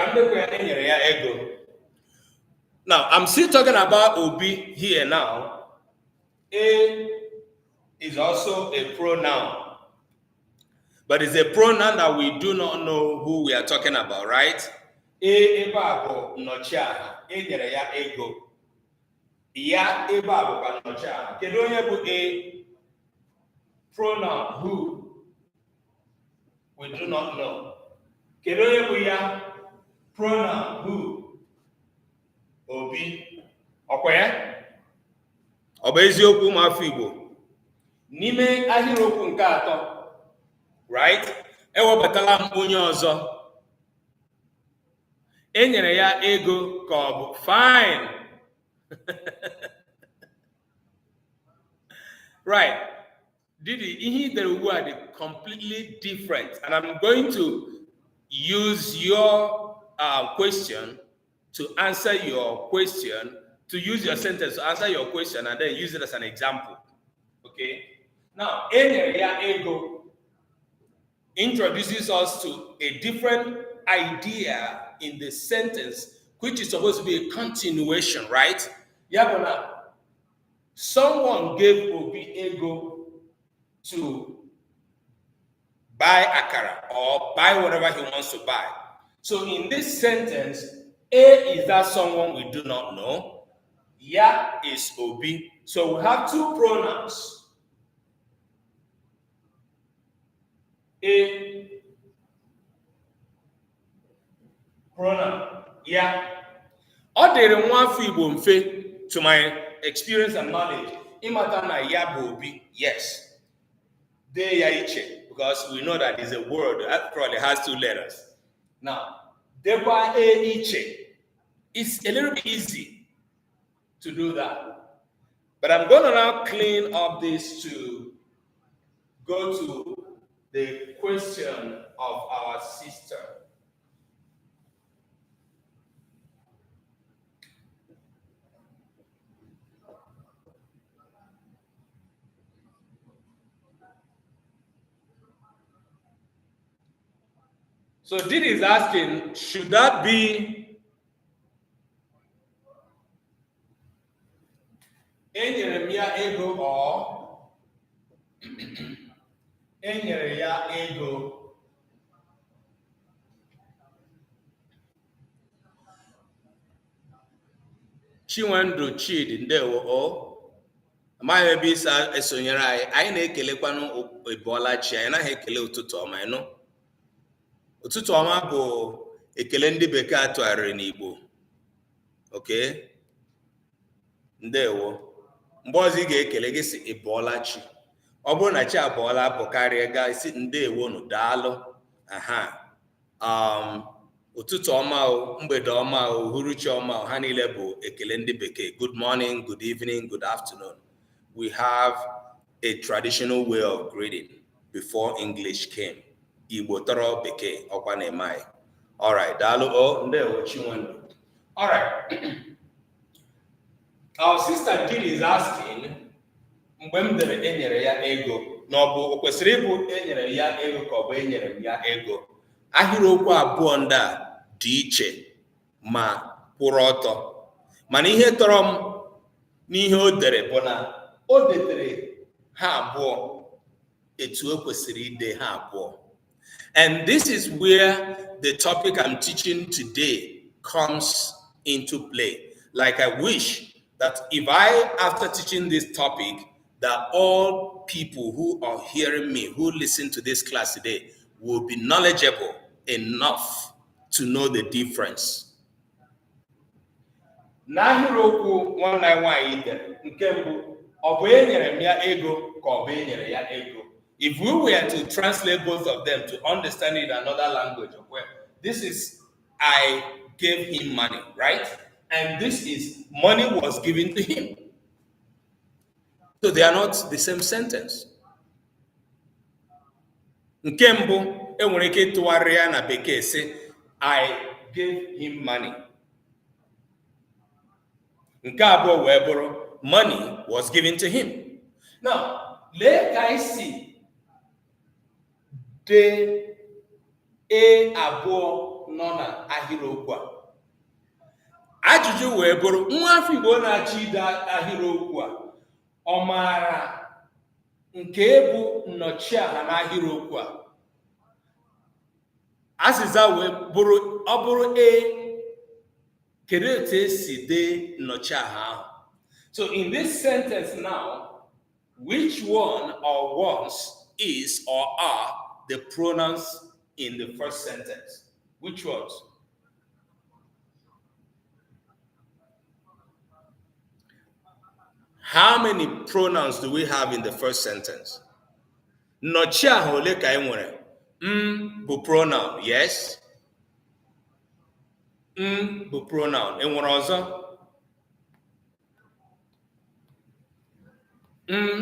now I'm still talking about obi here now. A is also a pronoun, but it's a pronoun that we do not know who we are talking about, right? Ebe a bụ nnọchiaha, e nyere ya ego. Ya ebe a bụkwa nnọchiaha. Kedu onye bụ a pronoun who? We do not know. Kedu onye bụ ya? Pronoun who? Obi. Ọkwa ya? Ọ bụ eziokwu ụmụafọ Igbo? N'ime ahịrịokwu nke atọ, right? Ewebatala m onye ọzọ. E nyere ya ego ka ọ bụ fine. Right. Didi, ihe idere ugbu a dị completely different, and I'm going to use your question to answer your question, to use your sentence to answer your question, and then use it as an example. Okay? Now, enyere ya ego introduces us to a different idea in the sentence, which is supposed to be a continuation, right? Yabona, someone gave Obi ego to buy akara or buy whatever he wants to buy. So in this sentence, A is that someone we do not know. Ya is Obi. So we have two pronouns. A pronoun. Ya. Ọ dịrị nwa afọ Igbo mfe, to my experience and knowledge, ịmata na ya bụ Obi. Yes. De ya iche, because we know that is a word that probably has two letters. Now, deba e iche. It's a little bit easy to do that. But I'm going to now clean up this to go to the question of our sister. So Didi is asking, should that be enyere ya ego or enyere ya ego? Chinwendu Chidi ndewo o. Amaghị ebe isa esonyere anyị na-ekelekwanụ ịbọọlachi, anyị naghị ekele ụtụtụ ọma ịnụ. Ụtụtụ ọma bụ ekele ndị bekee atụgharịrị n'Igbo. Okay? Ndewo. Mgbe ọzọ ị ga-ekele gị si ịbọọlachi. Ọ bụrụ na chi abọọla abụkarịa ga isi ndewo nụ daalụ. Aha. Ụtụtụ ọma o, mgbede ọma o, uhuruchi ọma o, ha niile bụ ekele ndị bekee. Good morning, good evening, good afternoon. We have a traditional way of greeting before English came. Igbo tọrọ bekee ọkwa na-eme. All right, daalụ o, ndewo Chinwendu. All right. Our sister Didi is asking, mgbe m dere enyere ya ego, na ọ bụ o kwesịrị ịbụ enyere ya ego ka ọ bụ enyere m ya ego? Ahịrịokwu abụọ ndị a dị iche ma kwụrụ ọtọ. Mana ihe tọrọ m n'ihe o dere bụ na o detere ha abụọ etu o kwesịrị ide ha abụọ. And this is where the topic I'm teaching today comes into play. Like I wish that if after teaching this topic, that all people who are hearing me, who listen to this class today, will be knowledgeable enough to know the difference. N'ahịrịokwu nwanne nwaanyị dere nke mbụ, ọ bụ enyere m ya ego ka ọ bụ enyere ya ego? If we were to translate both of them to understand it in another language, well, this is I gave him money, right? And this is money was given to him. So they are not the same sentence. Nke mbụ enwere ike ịtụgharị ya na bekee sị I gave him money. Nke abụọ wee bụrụ money was given to him. Now, lee ka anyị si dee abụọ nọ na ahịrịokwu a. Ajụjụ wee bụrụ, nwa afọ Igbo na-achọ ide ahịrịokwu a, ọ maara nke bụ nnọchiaha n'ahịrịokwu a? Azịza wee bụrụ, ọ bụrụ kedu etu esi dee nnọchiaha ahụ? So in this sentence now, which one or ones is or are the pronouns in the first sentence? Which ones? How many pronouns do we have in the first sentence? Nnọchiaha ole ka anyị nwere? Bụ pronoun, yes. Bụ pronoun. Enwere ọzọ?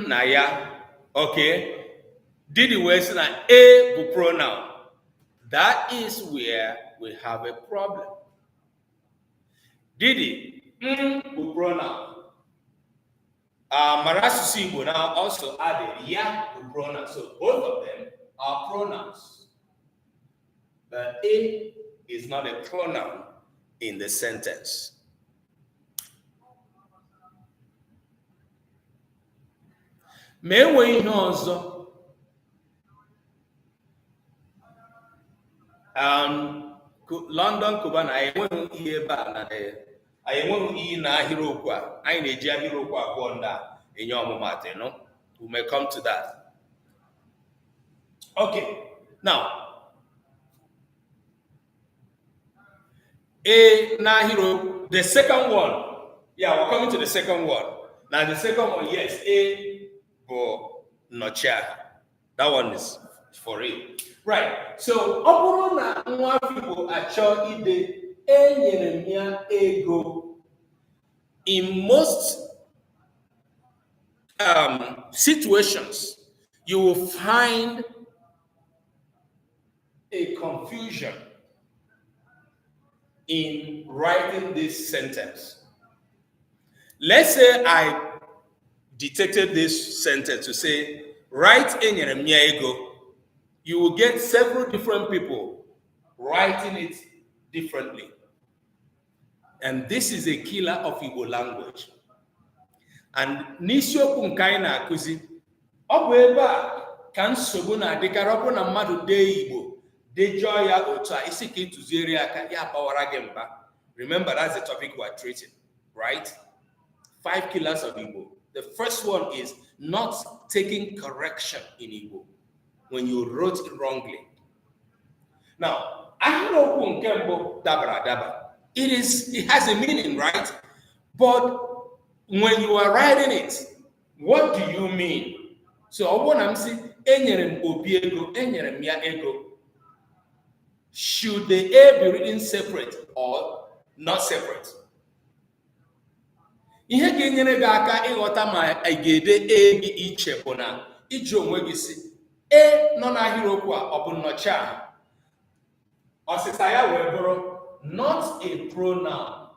Na ya. Okay. Didi wee sị na bụ pronoun. That is where we have a problem. Didi, bụ pronoun. Mara asụsụ Igbo now also added ya bụ pronoun. So both of them are pronouns. But a is not a pronoun in the sentence. Ma enweghị ihe ọzọ. London Cubana, anyị enweghị ihe ebe a na anyị enweghị iyi na ahịrịokwu a. Anyị na-eji ahịrịokwu abụọ ndị a enye ọmụmatụ, no? We may come to that. Okay, now Nahiro, the second one. Yeah, we're coming to the second one. Now the second one, yes, for Nocha. That one is for real. Right. So ọbụrụ na nwa Igbo achọ ide enyere m ya ego, in most situations, you will find a confusion in writing this sentence. Let's say I detected this sentence to say, write enyere m ya ego. You will get several different people writing it differently. And this is a killer of Igbo language. And n'isiokwu nke anyị na-akụzi, ọ bụ ebe a ka nsogbu na-adịkarị. Ọ bụrụ na mmadụ dee Igbo dejọọ ya otu a, isi ka ịtụziere aka ya bawara gị mba. Remember, that's the topic we are treating, right? 5 killers of Igbo. The first one is not taking correction in Igbo when you wrote it wrongly. Now, ahịrịokwu nke mbụ dabara adaba. It has a meaning, right? But when you are writing it, what do you mean? So I want to say, enyere m Obi ego, enyere m ya ego. Should the A be written separate or not separate? Ihe ga-enyere gị aka ịghọta ma ị ga-ede A gị iche bụ na iji onwe gị si A nọ n'ahịrịokwu a ọ bụ nnọchiaha. Ọsịsa ya wee bụrụ not a pronoun.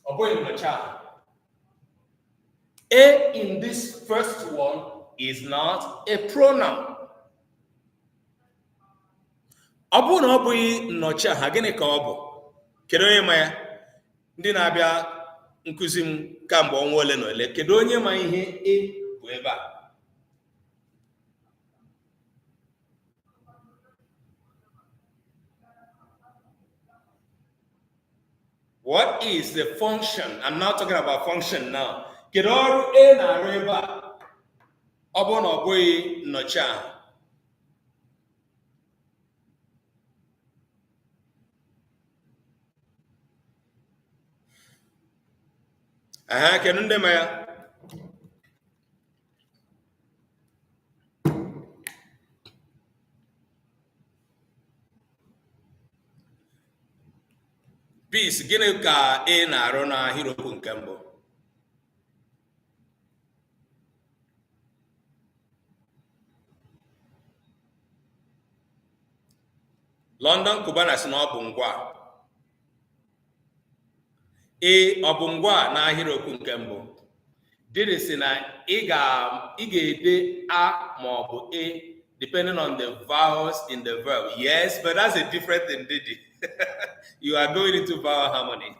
Ọ bụghị nnọchiaha. A in this first one is not a pronoun. Ọ bụrụ na ọ bụghị nnọchiaha, gịnị ka ọ bụ? Kedu onye ma ya? Ndị na-abịa nkụzi m kamgbe ọnwa ole na ole, kedu onye ma ihe A bụ ebe a? What is the function? I'm not talking about function now. Kedu ọrụ A na-arụ ebe a? Ọ bụrụ na ọ bụghị nnọchiaha. Kedu ndị ma ya? Peace, gịnị ka A na-arụ n'ahịrịokwu nke mbụ? London Cubana si na ọ bụ ngwa. Ọ bụ ngwa n'ahịrịokwu nke mbụ. Dịrị si na ị ga-ede A ma ọ bụ A depending on the vowels in the verb. Yes, but that's a different thing, Didi. You are going into vowel harmony.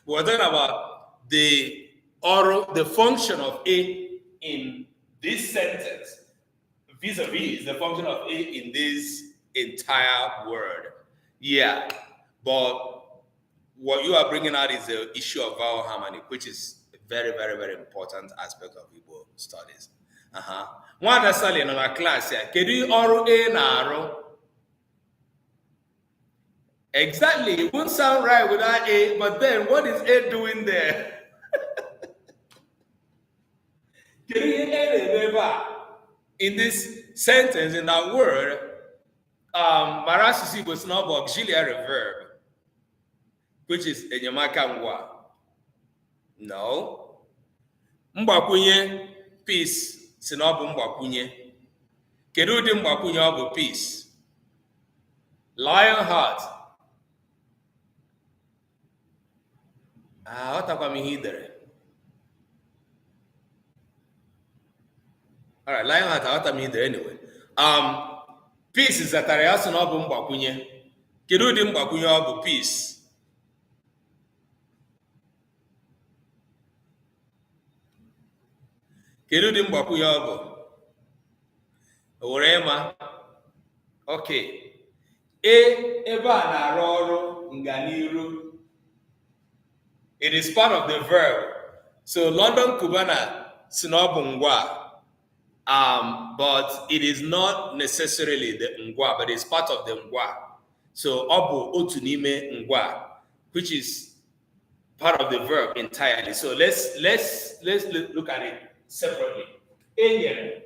We're talking about the function of A in this sentence vis-a-vis the function of A in this entire word. Yeah, but what you are bringing out is the issue of vowel harmony, which is a very, very, very important aspect of Igbo studies. Nwada Sally in our class here, kedu ọrụ A na-arụ? Exactly, it won't sound right without A, but then what is A doing there? Kedu ihe A na-eme in this sentence, in that word? Marasisi was not auxiliary verb, which is enyemaka ngwa. No. Mgbakwunye, peace, si na ọ bụ mgbakwunye. Kedu ụdị mgbakwunye ọ bụ peace? Lion heart. Ọtakwa m ihe i dere. All right, lion heart, aghọta m ihe i dere anyway. Peace zatara ya sị na ọ bụ mgbakwunye. Kedu ụdị mgbakwunye ọ bụ peace? Kedu ụdị mgbakwunye ọ bụ? O were ịma. Okay. Ebe a na-arụ ọrụ nganiru. It is part of the verb. So London Cubana si na ọ bụ ngwa. But it is not necessarily the ngwa, but it's part of the ngwa. So ọ bụ otu n'ime ngwa, which is part of the verb entirely. So let's look at it separately. Enyere.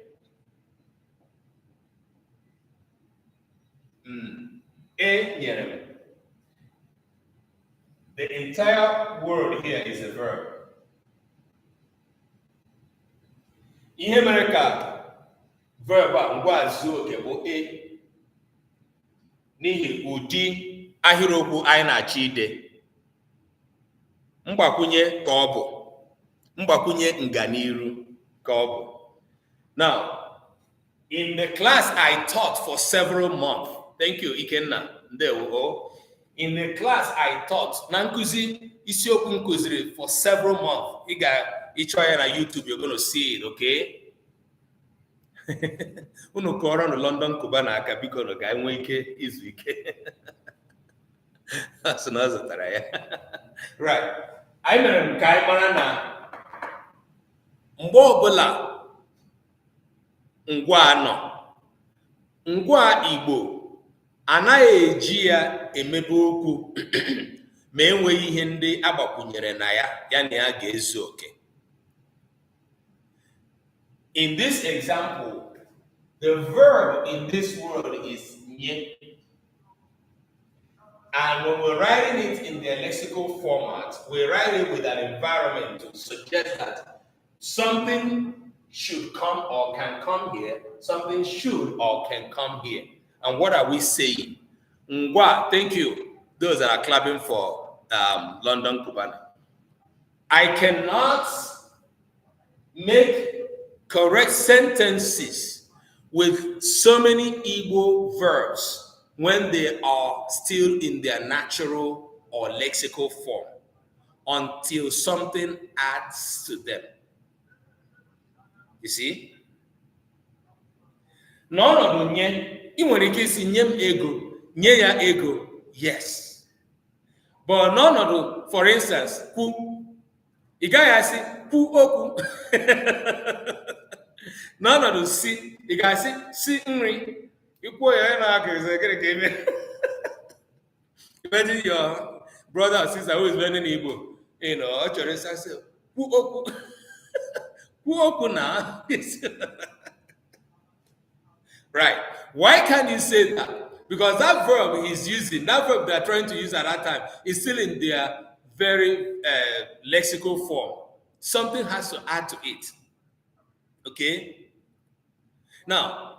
Enyere. The entire word here is a verb. Ihe mere ka verb a ngwa zuo oke bụ A n'ihi ụdị ahịrịokwu anyị na-achọ ide. Mgbakwunye ka ọ bụ. Mgbakwunye nganiru ka ọ bụ. Now, in the class I taught for several months, Thank you, Ikenna. There we go. In the class, I taught Nankuzi Isiokun Kuziri for several months. You try it on YouTube, you're going to see it, okay? Unu kọrọ na London Kubana aka biko no ga enwe ike izu ike. Asụ na zụtara ya. Right. Anyị mere m ka anyị mara na mgbe ọbụla ngwa anọ, ngwa Igbo anaghị eji ya emebe okwu ma enweghị ihe ndị agbakwunyere na ya na ya ga-ezu oke. In this example, the verb in this word is nye. And when we're writing it in the lexical format, we write it with an environment to suggest that something should come or can come here, something should or can come here. And what are we saying? Ngwa, thank you. Those that are clapping for London Cubana. I cannot make correct sentences with so many Igbo verbs when they are still in their natural or lexical form until something adds to them. You see? N'ọnọdụ nye, ị nwere ike isi nye m ego, nye ya ego, yes. But n'ọnọdụ, for instance, kwu, ị gaghị asị kwu okwu. N'ọnọdụ si, ị ga-asị si nri, ikwu ya na-aka eze gịnị ka eme. Imagine your brother or sister who is learning Igbo, ọ chọrọ ịsa sị kwu okwu. Kwu okwu na. Right. Why can't you say that? Because that verb he's using, that verb they're trying to use at that time, is still in their very lexical form. Something has to add to it. Okay? Now,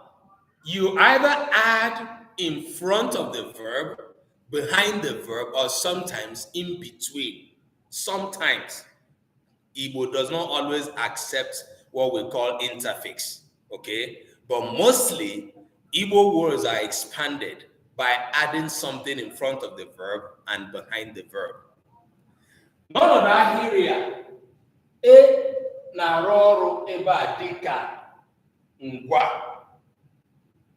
you either add in front of the verb, behind the verb, or sometimes in between. Sometimes. Igbo does not always accept what we call interfix. Okay? But mostly, Igbo words are expanded by adding something in front of the verb and behind the verb. None of that here, e na-arụ ọrụ ebe a dịka ngwa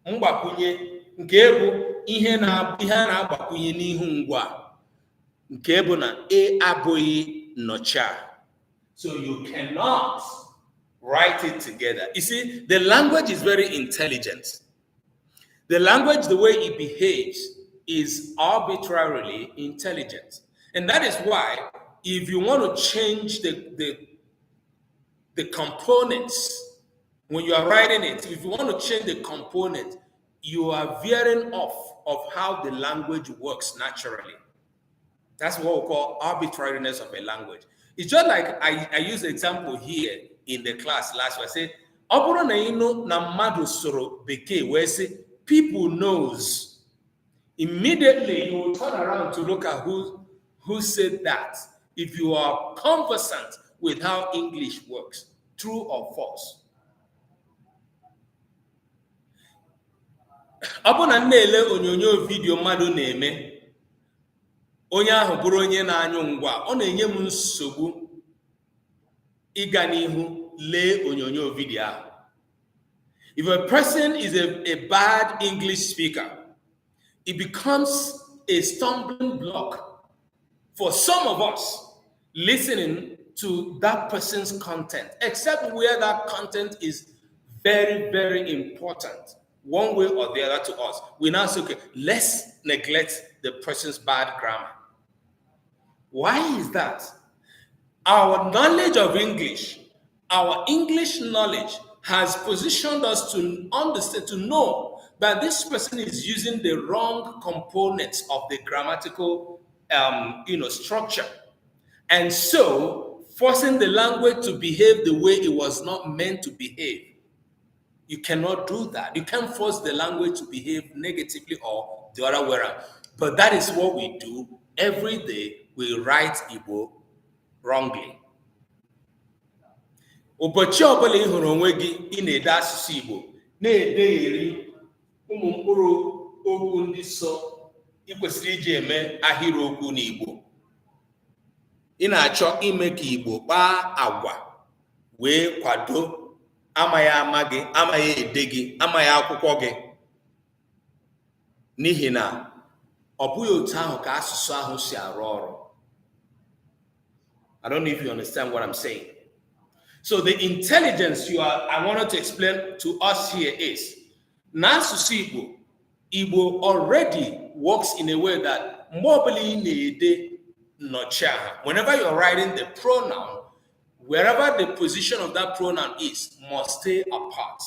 mgbakwunye nke bụ ihe a na-agbakwunye n'ihu ngwa nke bụ na e abụghị nnọcha. So you cannot write it together. You see, the language is very intelligent. The language, the way it behaves, is arbitrarily intelligent. And that is why, if you want to change the components, when you are writing it, if you want to change the component, you are veering off of how the language works naturally. That's what we call arbitrariness of a language. It's just like I used the example here in the class last week. I said, "Oburu na ino na mmadụ soro bekee," where say people knows. Immediately you will turn around to look at who said that. If you are conversant with how English works, true or false. Ọ na na-ele onyonyo video mmadụ na-eme, onye ahụ bụrụ onye na-anyụ ngwa, ọ na-enye m nsogbu ịga n'ihu lee onyonyo video ahụ. If a person is a bad English speaker, it becomes a stumbling block for some of us listening to that person's content, except where that content is very, very important, one way or the other to us. We now say, okay, let's neglect the person's bad grammar. Why is that? Our knowledge of English, our English knowledge has positioned us to understand, to know that this person is using the wrong components of the grammatical structure. And so, forcing the language to behave the way it was not meant to behave. You cannot do that. You can't force the language to behave negatively or the other way around. But that is what we do every day. We write Igbo wrongly. Ụbọchị ọbụla ị hụrụ onwe gị ị na-ede asụsụ Igbo na-ede eri ụmụ mkpụrụ okwu ndị so ị kwesịrị iji eme ahịrịokwu n'Igbo. Ị na-achọ ime ka Igbo kpaa agwa wee kwado amaghị ama gị, amaghị ede gị, amaghị akwụkwọ gị, n'ihi na ọ bụghị otu ahụ ka asụsụ ahụ si arụ ọrụ. I don't know if you understand what I'm saying. So the intelligence I wanted to explain to us here is n'asụsụ Igbo already works in a way that whenever you're writing the pronoun, wherever the position of that pronoun is, must stay apart.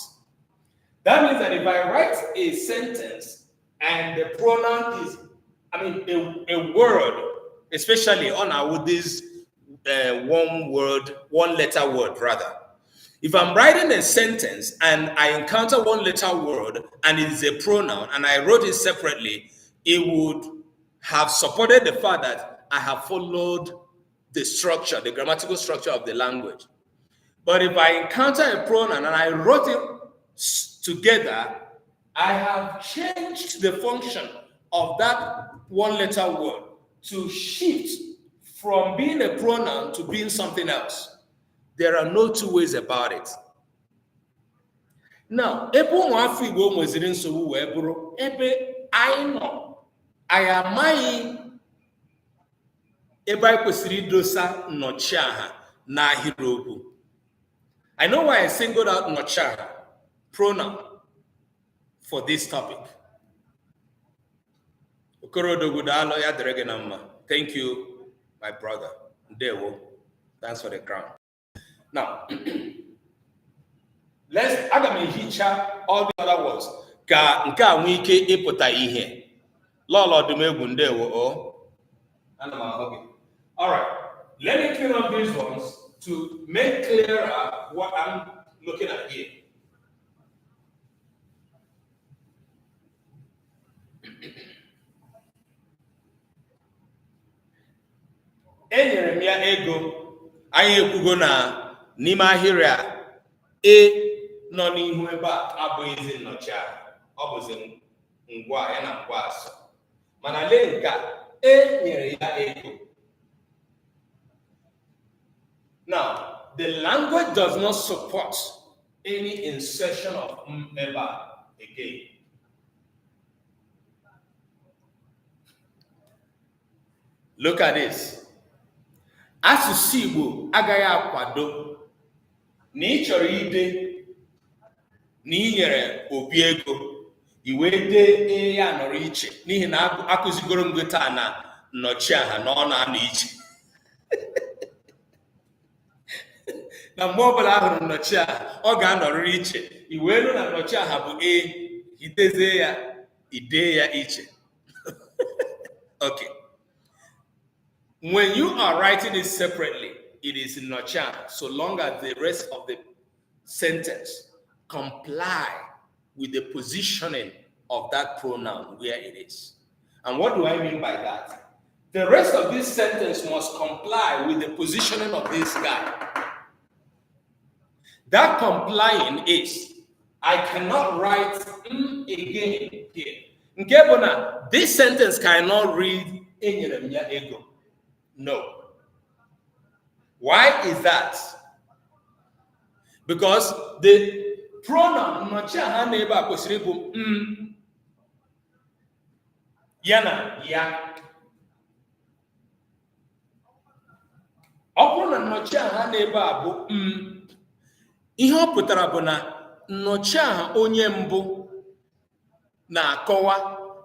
That means that if I write a sentence and the pronoun is, a word, especially with this one letter word rather. If I'm writing a sentence and I encounter one letter word and it is a pronoun and I wrote it separately, it would have supported the fact that I have followed the structure, the grammatical structure of the language. But if I encounter a pronoun and I wrote it together, I have changed the function of that one letter word to shift from being a pronoun to being something else. There are no two ways about it. Now, ebe ụmụafọ Igbo nweziri nsogbu wee bụrụ ebe anyị nọ, anyị amaghị ebe anyị kwesịrị idosa nnọchiaha n'ahịrịokwu. I know why I singled out nnọchiaha, pronoun, for this topic. Okorodogudaalo ya dịrị gị na mma. Thank you, my brother. Ndewo. Thanks for the crown. Now, aga m ehicha all the other words ka nke a nwee ike ịpụta ihe. Lọlọ ọdụm egwu ndewo. Ana m ahụ gị. All right, let me clean up these ones to make clearer what I'm looking at here. Enyere m ya ego, anyị ekwugo na n'ime ahịrị a nọ n'ihu ebe a abụghịzi nnọchiaha, ọ bụzi ngwa ya na ngwa asọ. Mana lee nke a, nyere ya ego. Now, the language does not support any insertion of ebe again. Look at this. Asụsụ Igbo agaghị akwado na ị chọrọ ide na ị nyere Obi ego, i wee dee ya nọrọ iche n'ihi na akụzigoro m gị taa na nnọchiaha na ọ na-anọ iche. Na mgbe ọbụla ahụrụ nnọchiaha ọ ga-anọrịrị iche, i wee nụ na nnọchiaha bụ itezie ya, idee ya iche. Okay. When you are writing it separately, it is nnọchiaha, so long as the rest of the sentence comply with the positioning of that pronoun where it is. And what do I mean by that? The rest of this sentence must comply with the positioning of this guy. That complying is, I cannot write again here. Nke bụ na this sentence cannot read enyere m ya ego. No. Why is that? Because the pronoun nnọchiaha na ebe a kwesịrị ịbụ ya na ya. Ọ bụrụ na nnọchiaha na ebe a bụ ihe ọ pụtara bụ na nnọchiaha onye mbụ na-akọwa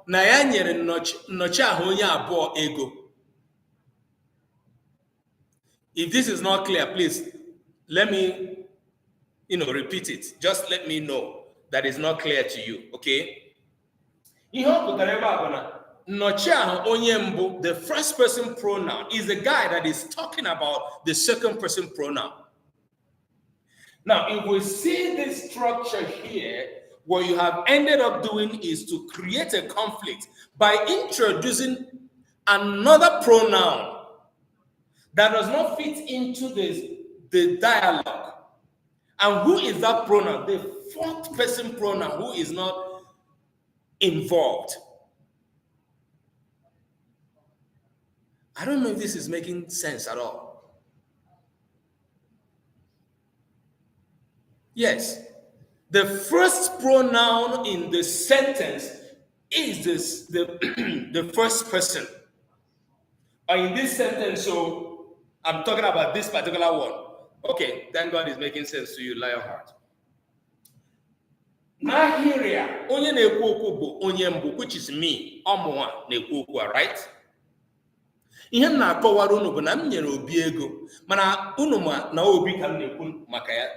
na ya nyere nnọchiaha onye abụọ ego. If this is not clear, please let me repeat it. Just let me know that it's not clear to you, okay? Ihe ọ pụtara ebe a bụ na nnọchiaha onye mbụ, the first person pronoun, is the guy that is talking about the second person pronoun. Now, if we see this structure here, what you have ended up doing is to create a conflict by introducing another pronoun that does not fit into the dialogue. And who is that pronoun? The fourth person pronoun who is not involved. I don't know if this is making sense at all. Yes, the first pronoun in the sentence is the first person. Or in this sentence, so I'm talking about this particular one. Okay, thank God it's making sense to you, Lionheart. N'ahịrịa, onye na-ekwu okwu bụ onye mbụ, which is me, ọmụnwa na-ekwu okwu, right? Ihe m na-akọwara unu bụ na m nyere Obi ego, mana unu ma na Obi ka m na-ekwu maka ya,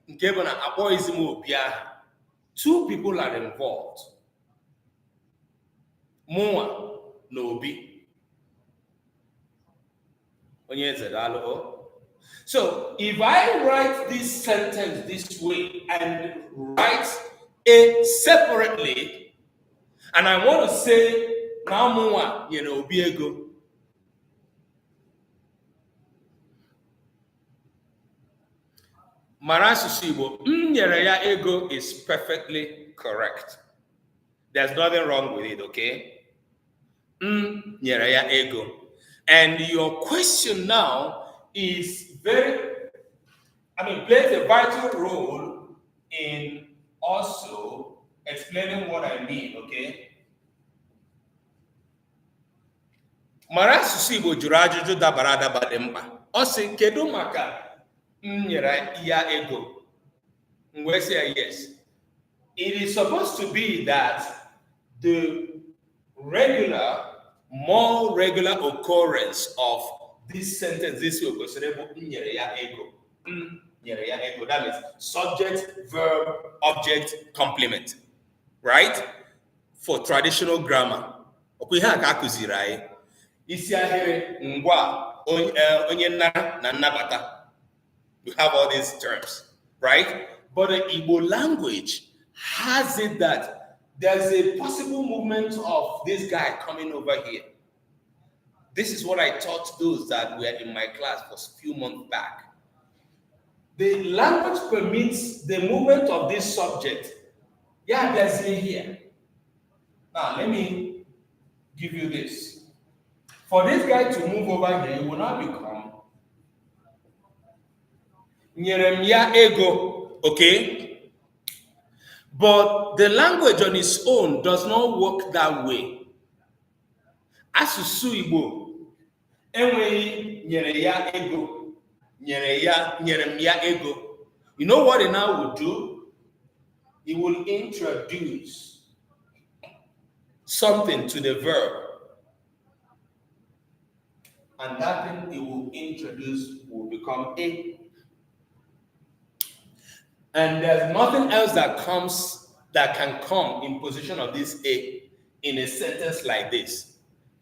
nke bụ na akpọghịzi m Obi ahụ. Two people are involved. Mụnwa na Obi. Onye eze daalụ. So if I write this sentence this way and write A separately, and I want to say na mụnwa nyere Obi ego, mara asụsụ Igbo, m nyere ya ego is perfectly correct. There's nothing wrong with it, okay? M nyere ya ego. And your question now is plays a vital role in also explaining what I mean, okay? Mara asụsụ Igbo jụrụ ajụjụ dabara adaba dị mkpa. Ọ sị, kedu maka m nyere ya ego? M wee sị, yes. It is supposed to be that the more regular occurrence of this sentence, this way, that means subject, verb, object, complement, right? For traditional grammar. Isi ahịrị, ngwa, onye nara na nnabata. We have all these terms, right? But the Igbo language has it that there's a possible movement of this guy coming over here. This is what I taught those that were in my class for a few months back. The language permits the movement of this subject. Yeah, there's a here. Now, let me give you this. For this guy to move over here, it will now become Nyeremya ego, okay? But the language on its own does not work that way. Asụsụ Igbo enweghị nyere ya ego, nyeremya ego. You know what it now will do? It will introduce something to the verb. And that thing it will introduce will become a. And there's nothing else that can come in position of this a in a sentence like this.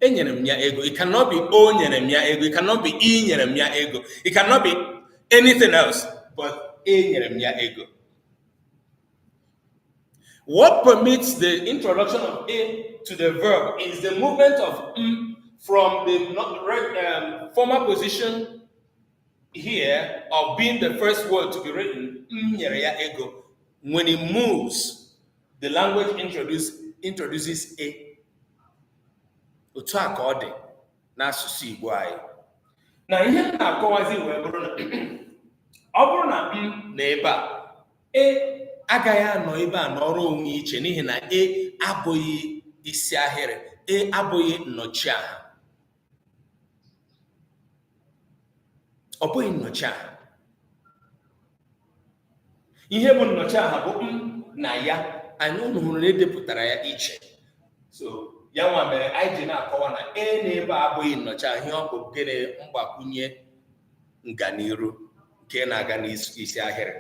It cannot be o nyeremya ego. It cannot be I nyeremya ego. It cannot be anything else but a nyeremya ego. What permits the introduction of a to the verb is the movement of from the former position here of being the first word to be written, ego. When it moves, the language introduces a. Otu a ka ọ dị n'asụsụ Igbo anyị. Na ihe m na-akọwazi wee bụrụ na ọ bụrụ na m na ebe a, agaghị anọ ebe a n'ọrụ onwe iche n'ihi na abụghị isi ahịrị, abụghị nnọchiaha. Ọ bụghị nnọchiaha. Ihe bụ nnọchiaha bụ na ya, anyị unu hụrụ na edepụtara ya iche. So ya nwa mere anyị ji na-akọwa na na ebe abụghị nnọchiaha, ihe ọ bụ gịnị mgbakwunye nganiru nke na-aga n'isi ahịrị.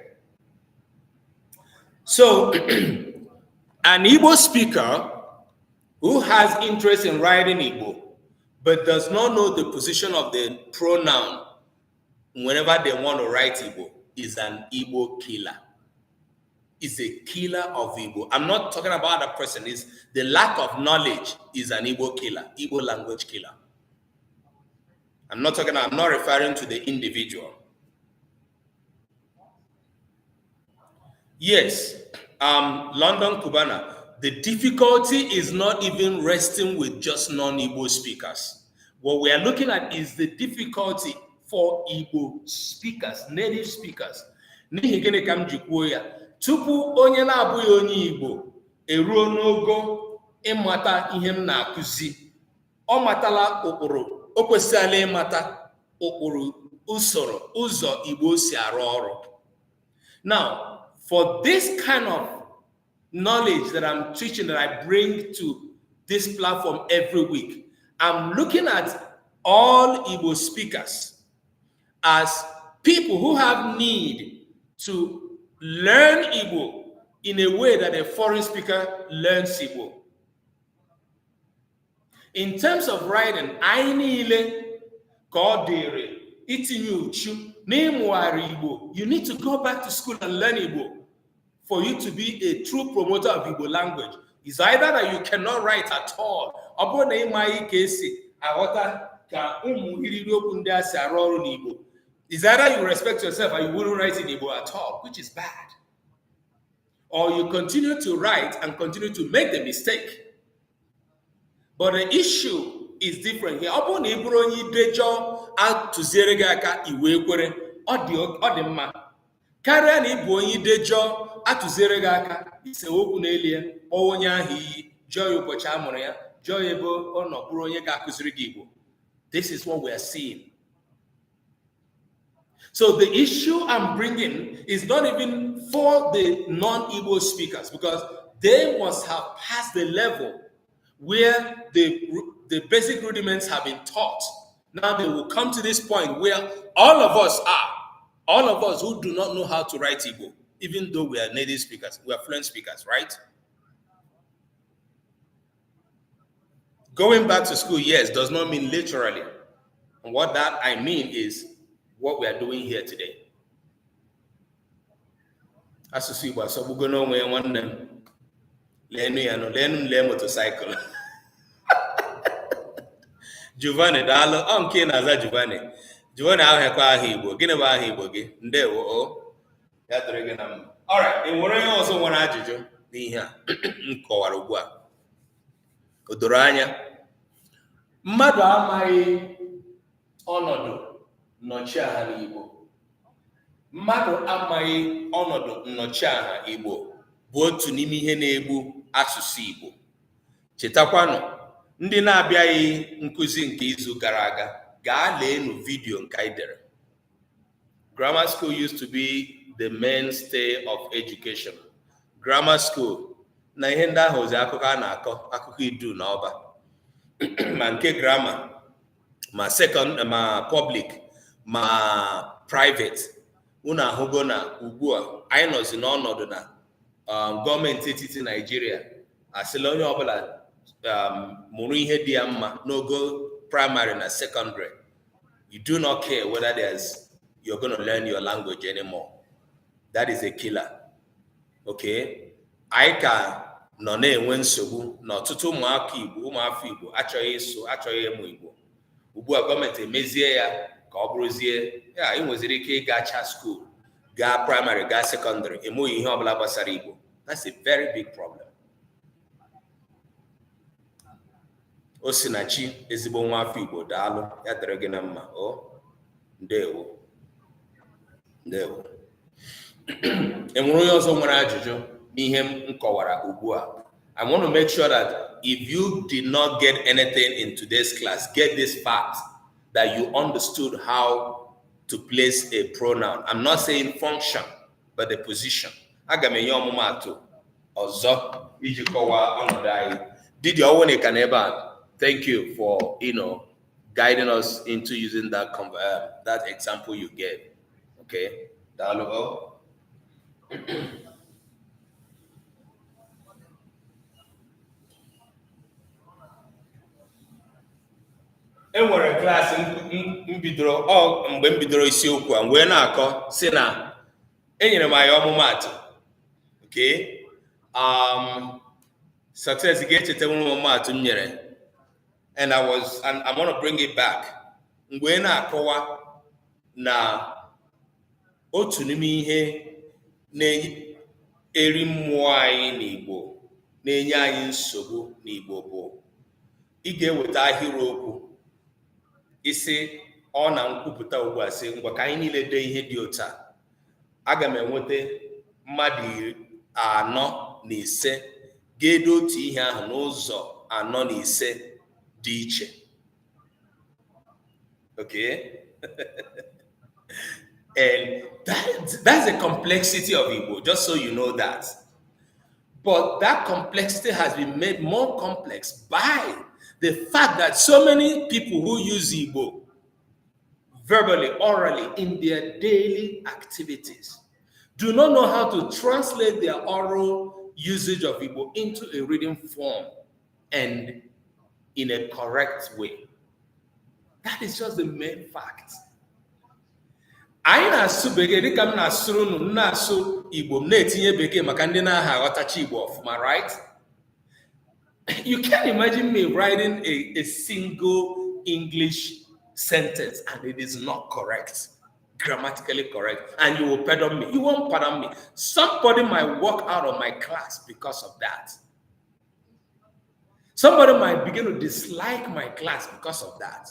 So an Igbo speaker who has interest in writing Igbo but does not know the position of the pronoun whenever they want to write Igbo is an Igbo killer. Is a killer of Igbo. I'm not talking about a person. It's the lack of knowledge is an Igbo killer, Igbo language killer. I'm not referring to the individual. Yes, London Cubana. the difficulty is not even resting with just non-Igbo speakers. What we are looking at is the difficulty for Igbo speakers, native speakers. N'ihi gịnị ka m ji kwuo ya? Tupu onye na-abụghị onye Igbo eruo n'ogo ịmata ihe m na-akụzi, ọ matala ụkpụrụ, o kwesịrị ịmata ụkpụrụ, usoro, ụzọ Igbo si arụ ọrụ. Now, for this kind of knowledge that I'm teaching, that I bring to this platform every week, I'm looking at all Igbo speakers as people who have need to learn Igbo in a way that a foreign speaker learns Igbo. In terms of writing, I need you need to go back to school and learn Igbo for you to be a true promoter of Igbo language. It's either that you cannot write at all, it's either you respect yourself and you wouldn't write in Igbo at all, which is bad. Or you continue to write and continue to make the mistake. But the issue is different here. Karịa na ịbụ onye idejọ atụziere gị aka ise okwu n'elie onye ahụ iyi jụọ ya ụbọchị a mụrụ ya, jụọ ya ebe ọ nọ bụrụ onye ga-akụziri gị Igbo. This is what we are seeing. So the issue I'm bringing is not even for the non-Igbo speakers, because they must have passed the level where the basic rudiments have been taught. Now they will come to this point where all of us are. All of us who do not know how to write Igbo, even though we are native speakers, we are fluent speakers, right? Going back to school, yes, does not mean literally. And what that I mean is what we are doing here today. As you see, so we're going to one them. Learn motorcycle. Giovanni, dalo, okay, naza Giovanni. Giovanni, I have a Igbo. Gina ba Igbo gi. Ndewo o. Ya dore gị na mma. All right, e nwere onye ọzọ nwere ajụjụ n'ihe a nkọwara ugbu a. O doro anya. Mmadụ amaghị ọnọdụ nnọchiaha n'Igbo. Mmadụ amaghị ọnọdụ nnọchiaha Igbo bụ otu n'ime ihe na-egbu asụsụ Igbo. Chetakwanụ, ndị na-abịaghị nkụzi nke izu gara aga gaa leenu vidio nke anyị dere. Grammar school used to be the mainstay of education. Grammar school, na ihe ndị ahụ ozi akụkọ a na-akọ, akụkọ idu na ọba. Ma nke grammar, ma second, ma public, ma private. Unu ahụgo na ugbu a anyị nọzi n'ọnọdụ na gọọmenti etiti Nigeria asịla onye ọbụla mụrụ ihe dị ya mma n'ogo primary and secondary. You do not care whether you're going to learn your language anymore. That is a killer. Okay? I can no na-enwe nsogbu na ọtụtụ ụmụaka Igbo, ụmụafọ Igbo achọghị ịsụ, achọghị ịmụ Igbo. Ugbu a gọọmenti emezie ya ka ọ bụrụzie ya ị nweziri ike ịgacha school, gaa primary, gaa secondary, ịmụghị ihe ọbụla gbasara Igbo. That's a very big problem. Osinachi ezigbo nwa afọ Igbo, daalụ, ya dịrị gị na mma. O ndewo ndewo. Enwere onye ọzọ nwere ajụjụ n'ihe m kọwara ugbu a? I want to make sure that if you did not get anything in today's class, get this fact that you understood how to place a pronoun. I'm not saying function, but the position. Aga m enye ọmụmatụ ọzọ iji kọwaa ọnọdụ anyị. Didi Owen Kaneba, thank you for, guiding us into using that that example you gave. Okay, Dalo. Enwere klaasị mbidoro mgbe m bidoro isiokwu a wee na-akọ si na enyere m anyị ọmụmatụ. Okay, success ga-echeta ọmụmatụ m nyere. And I'm going to bring it back. Mgbe na-akọwa na otu n'ime ihe na-eri mmụọ anyị n'Igbo na-enye anyị nsogbu n'Igbo bụ ị ga-eweta ahịrịokwu isi ọ na nkwupụta ugbu a sị ngwa ka anyị niile dee ihe dị otu a, aga m enweta mmadụ 4 na 5 ga-ede otu ihe ahụ n'ụzọ 4 na 5 dị iche. Okay? And that's the complexity of Igbo, just so you know that. But that complexity has been made more complex by the fact that so many people who use Igbo verbally, orally, in their daily activities do not know how to translate their oral usage of Igbo into a written form and in a correct way. That is just the main fact. Anyị na-asụ bekee dịka m na-asụrụ unu na-asụ Igbo m na-etinye bekee maka ndị na-aha aghọtacha Igbo ọfụma, right? You can't imagine me writing a single English sentence and it is not correct, grammatically correct, and you will pardon me. You won't pardon me. Somebody might walk out of my class because of that. Somebody might begin to dislike my class because of that.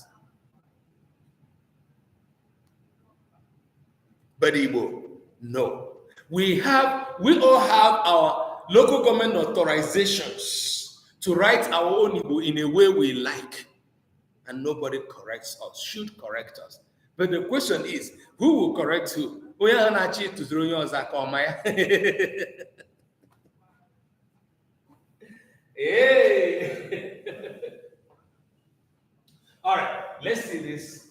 But Igbo, no. We all have our local government authorizations to write our own Igbo in a way we like. And nobody corrects us, should correct us. But the question is, who will correct who? Hey. All right, let's see this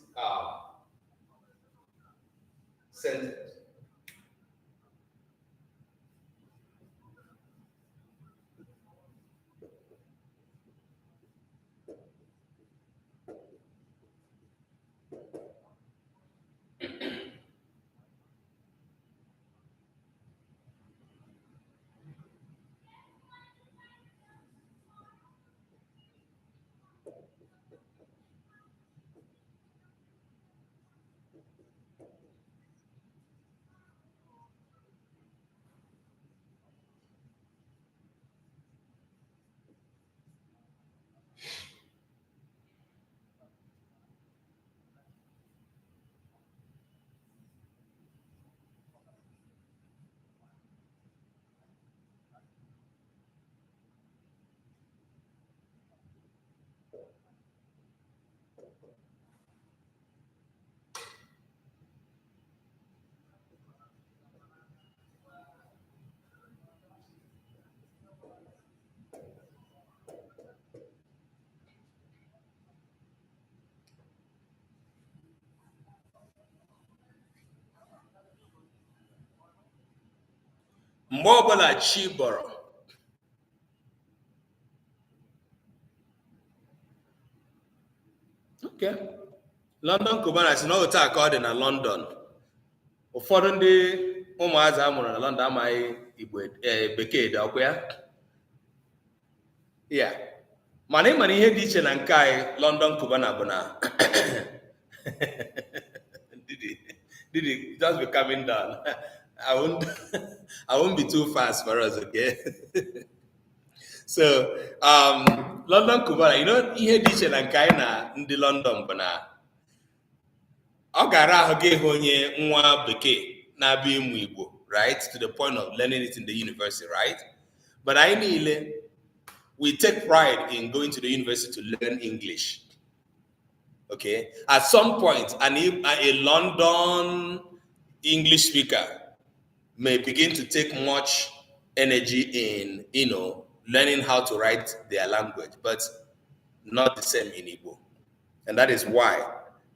sentence. Mgbe ọbụla chi bọrọ, okay. London Cubana si na otu a ka ọ dị na London. Ụfọdụ ndị ụmụazị a mụrụ na London amaghị Igbo bekee dị ọkwa ya. Yeah. Mana ịmana ihe dị iche na nke anyị London Cubana bụ na Didi, just be coming down. I won't be too fast for us, okay? So, London Cubana, you know, ihe dị iche na nke anyị na ndị London bụ na ọ gara ahụ gị hụ onye nwa bekee na-abịa ịmụ Igbo, right? To the point of learning it in the university, right? But anyị niile, we take pride in going to the university to learn English. Okay? At some point, a London English speaker may begin to take much energy in, learning how to write their language, but not the same in Igbo. And that is why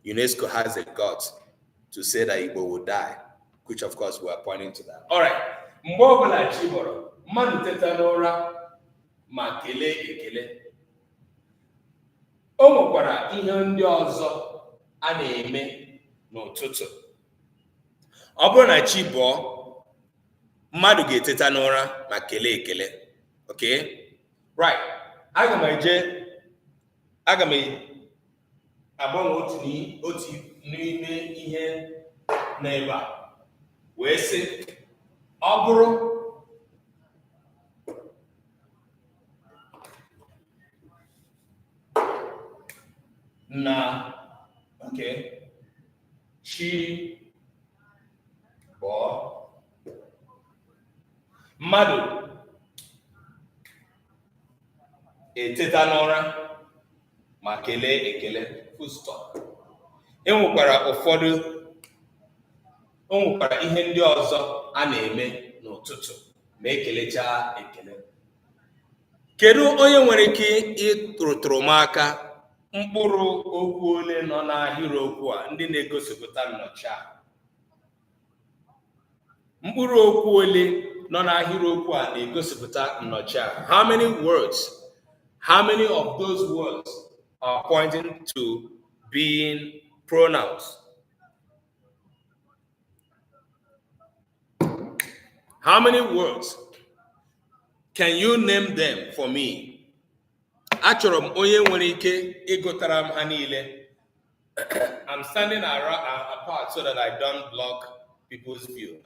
UNESCO has a guts to say that Igbo will die, which of course we are pointing to that. All right. Mgbe ọbụla chi bọrọ, mmadụ teta n'ụra ma kelee ekele. O nwekwara ihe ndị ọzọ a na-eme n'ụtụtụ. Ọ bụrụ na chi bọọ, mmadụ ga-eteta n'ụra ma kelee ekele. Okay? Right. Aga m agbanwe otu n'ime ihe n'ebe a wee sị ọ bụrụ mmadụ eteta n'ụra ma kelee ekele, full stop. Enwekwara ihe ndị ọzọ a na-eme n'ụtụtụ ma ekelechaa ekele. Kedu onye nwere ike ịtụrụtụrụ m aka mkpụrụ okwu ole nọ n'ahịrịokwu a ndị na-egosipụta nnọchianya? Mkpụrụ okwu ole nọ n'ahịrịokwu a na-egosipụta nnọchianya? How many words? How many of those words are pointing to being pronouns? How many words? Can you name them for me? Achọrọ m onye nwere ike ịgụtara m ha niile. I'm standing apart so that I don't block people's view.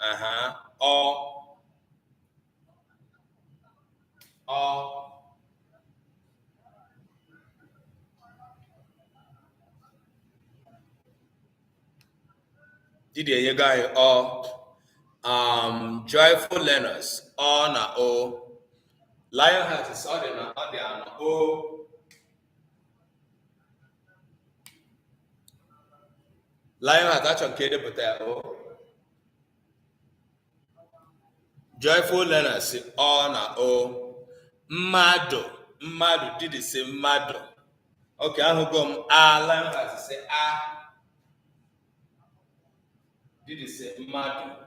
Did you guys joyful learners? Na o. Lionheart is on the o. Lionheart actually kede put o. Joyful learners na o. Mmadụ did it say mmadụ. Okay, ahụgo m Lionheart say did it say mmadụ?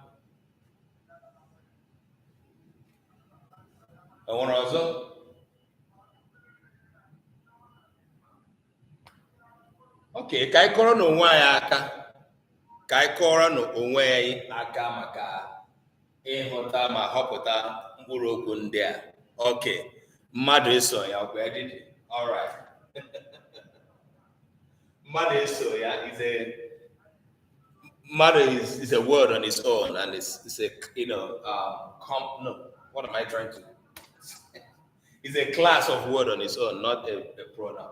Enwere ọzọ? Okay, ka anyị kọrọ n'onwe anyị aka. Ka anyị kọrọ n'onwe anyị aka maka ịhụta ma họpụta mkpụrụ okwu ndị a. Okay, mmadụ eso ya ọkwa edidi. All right. Mmadụ eso ya is a word on its own, and it's a what am I trying to? It's a class of word on its own, not a pronoun.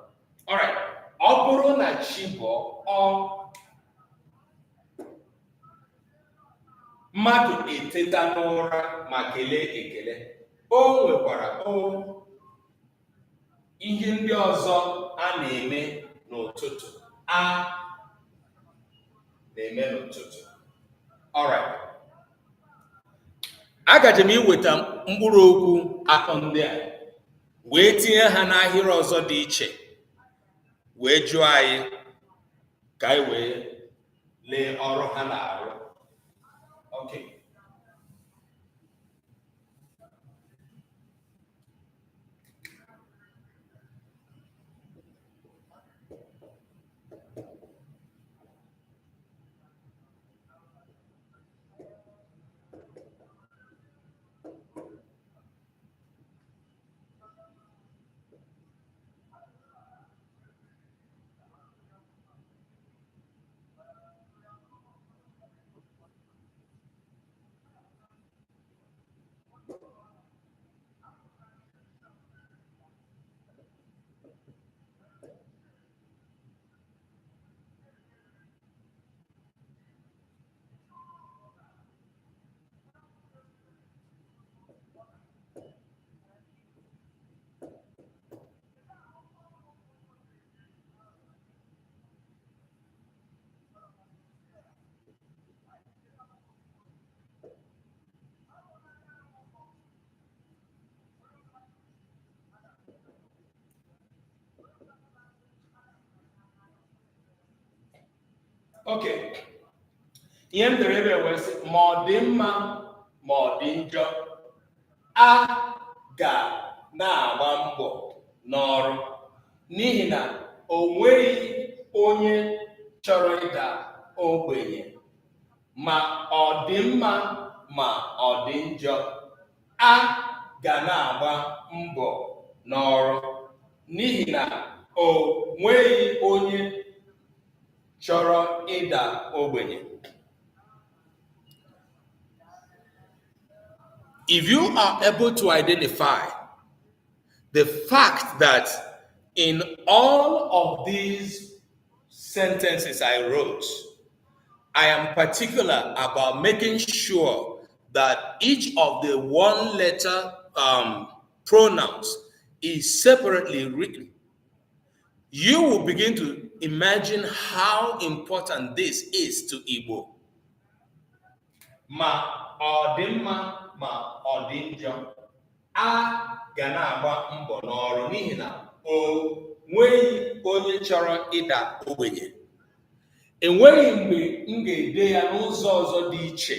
All right. Ọ bụrụ na chi bụ mmadụ eteta n'ụra ma kelee ekele, o nwekwara ihe ndị ọzọ a na-eme n'ụtụtụ. Na-eme n'ụtụtụ. All right. Agaje m iweta mkpụrụ okwu atọ ndị a wee tinye ha n'ahịrị ọzọ dị iche, wee jụọ anyị ka anyị wee lee ọrụ ha na-arụ. Okay. Okay. Ihe m dere ebe wee sị ma ọ dị mma ma ọ dị njọ, a ga na-agba mbọ n'ọrụ n'ihi na o nweghị onye chọrọ ịda ogbenye. Ma ọ dị mma ma ọ dị njọ, a ga na-agba mbọ n'ọrụ n'ihi na o nweghị onye chọrọ ịda ogbenye. If you are able to identify the fact that in all of these sentences I wrote, I am particular about making sure that each of the one letter pronouns is separately written, you will begin to imagine how important this is to Igbo. Ma ọ dị mma ma ọ dị njọ, a ga na-agba mbọ n'ọrụ n'ihi na o nweghị onye chọrọ ịda ogbenye. Enweghị mgbe m ga-ede ya n'ụzọ ọzọ dị iche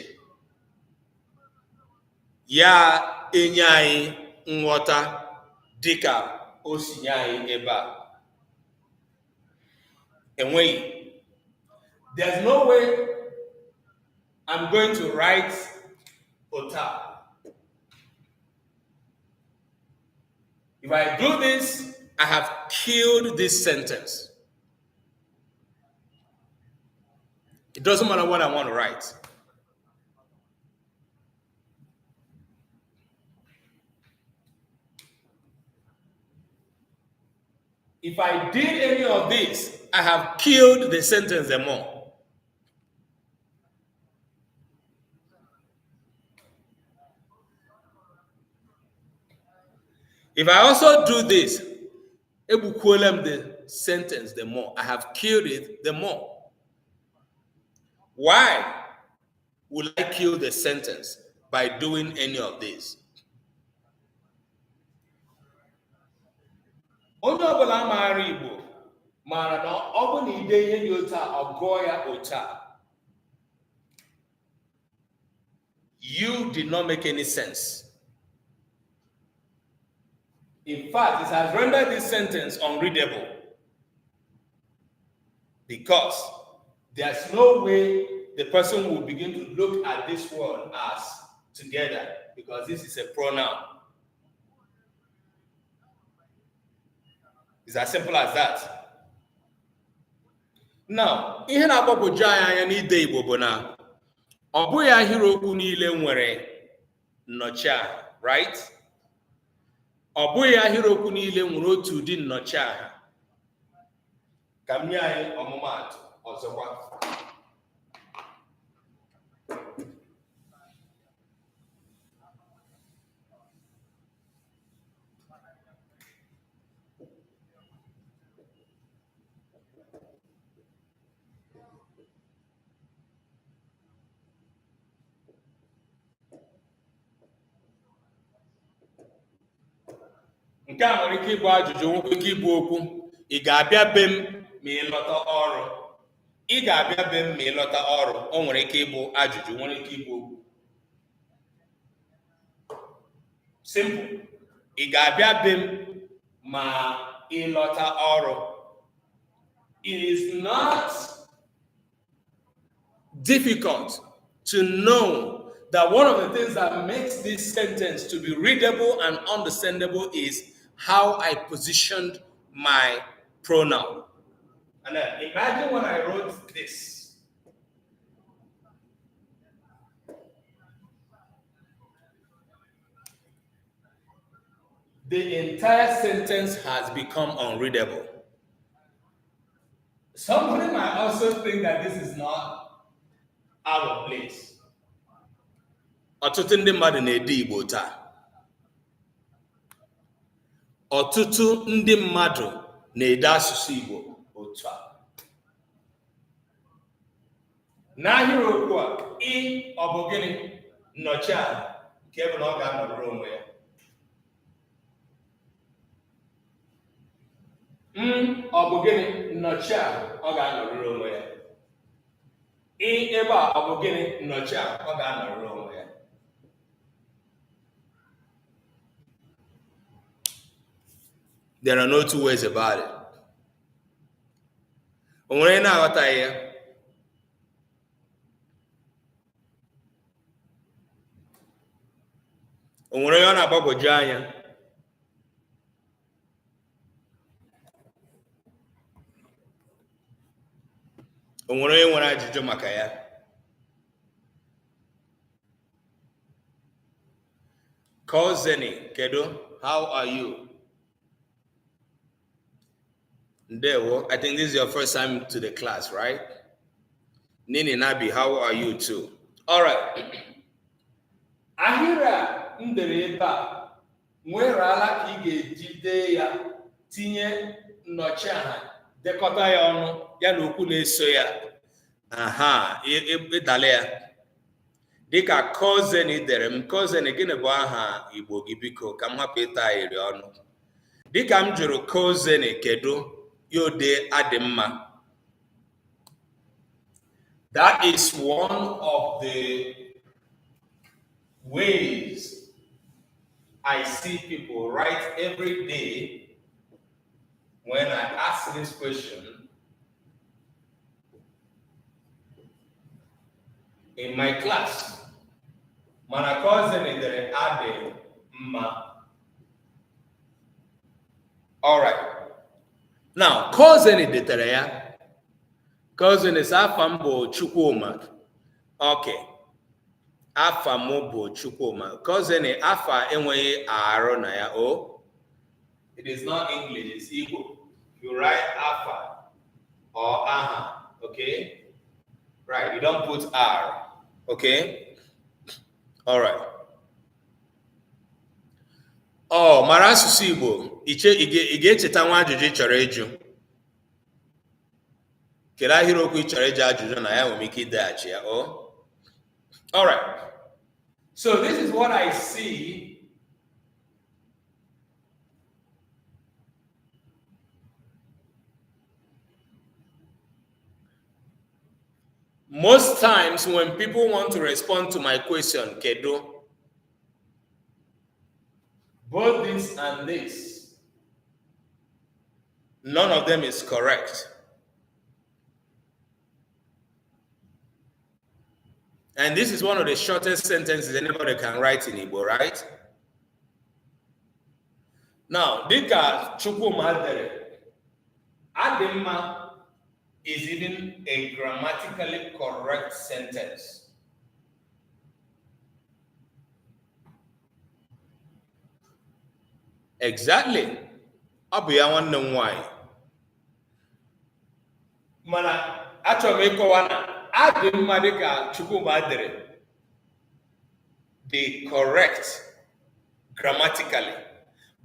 ya enye anyị nghọta dịka o si nye anyị ebe a. Enweghị. There's no way I'm going to write Ota. If I do this, I have killed this sentence. It doesn't matter what I want to write. If I did any of this, I have killed the sentence the more. If I also do this, ebukwolem the sentence the more, I have killed it the more. Why will I kill the sentence by doing any of this? Onye ọbụla maara Igbo maara na ọ bụ na ide ihe dị otu a, ọ gụọ ya otu a. You did not make any sense. In fact, it has rendered this sentence unreadable because there's no way the person will begin to look at this word as together because this is a pronoun. It's as simple as that. Now, ihe na-agbagwoju anya n'ide Igbo bụ na ọ bụghị ahịrịokwu niile nwere nnọchiaha, right? Ọ bụghị ahịrịokwu niile nwere otu ụdị nnọchiaha. Ka m nye anyị ọmụmaatụ ọzọkwa. Nke a nwere ike ịbụ ajụjụ, nwekwa ike ịbụ okwu. Ị ga-abịa be m ma ị lọta ọrụ. Ị ga-abịa be m ma ị lọta ọrụ. O nwere ike ịbụ ajụjụ, nwere ike ịbụ okwu. Simple. Ị ga-abịa be m ma ị lọta ọrụ. It is not difficult to know that one of the things that makes this sentence to be readable and understandable is how I positioned my pronoun. And then imagine when I wrote this. The entire sentence has become unreadable. Somebody might also think that this is not out of place. Ọtụtụ ndị mmadụ na-ede Igbo taa. Ọtụtụ ndị mmadụ na-ede asụsụ Igbo otu a. N'ahịrịokwu a, ị ọ bụ gịnị? Nnọchiaha, nke bụ na ọ ga-anọrọ onwe ya. Ọ bụ gịnị? Nnọchiaha, ọ ga-anọrọ onwe ya. Ị ebe a, ọ bụ gịnị? Nnọchiaha, ọ ga-anọrọ onwe ya. There are no two ways about it. O nwere na-aghọtaghị ya? O nwere onye ọ na-agbagwoju anya? O nwere onye nwere ajụjụ maka ya? Kozeni, kedu? How are you? Ndewo, I think this is your first time to the class, right? Nini Nabi, how are you too? All right. m dere ebe a nwere ala ka ị ga-eji dee ya tinye nnọchiaha dekọta ya ọnụ ya na okwu na-eso ya aha ịdala ya dịka cousin dere m cousin gịnị bụ aha Igbo gị biko ka m hapụ ịta iri ọnụ dịka m jụrụ cousin kedu ya ode adị mma. That is one of the ways I see people write every day when I ask this question in my class. Mana cousin idere ade mma. All right. Now, cousin idere ya. Cousin is afambo Chukwuma. Okay. Afamo bo Chukwuma. Cousin afa enweye aro na ya. Oh. It is not English, it's Igbo. You write afa or aha. Okay? Right, you don't put R. Okay? All right. Oh, mara asụsụ Igbo. Ị ga-echeta nwa ajụjụ ị chọrọ ịjụ. Kedu ahịrịokwu ị chọrọ ịjụ ajụjụ na ya nwere ike ideghachi ya? Oh? All right. So this is what I see most times when people want to respond to my question, Kedu, both this and this, none of them is correct. And this is one of the shortest sentences anybody can write in Igbo, right? Now, dịka Chukwuma dere, adịmma is even a grammatically correct sentence. Exactly. Ọ bụ ya nwanne m nwanyị. Mana achọrọ m ịkọwa na adịmma dịka Chukwuma dere the correct grammatically,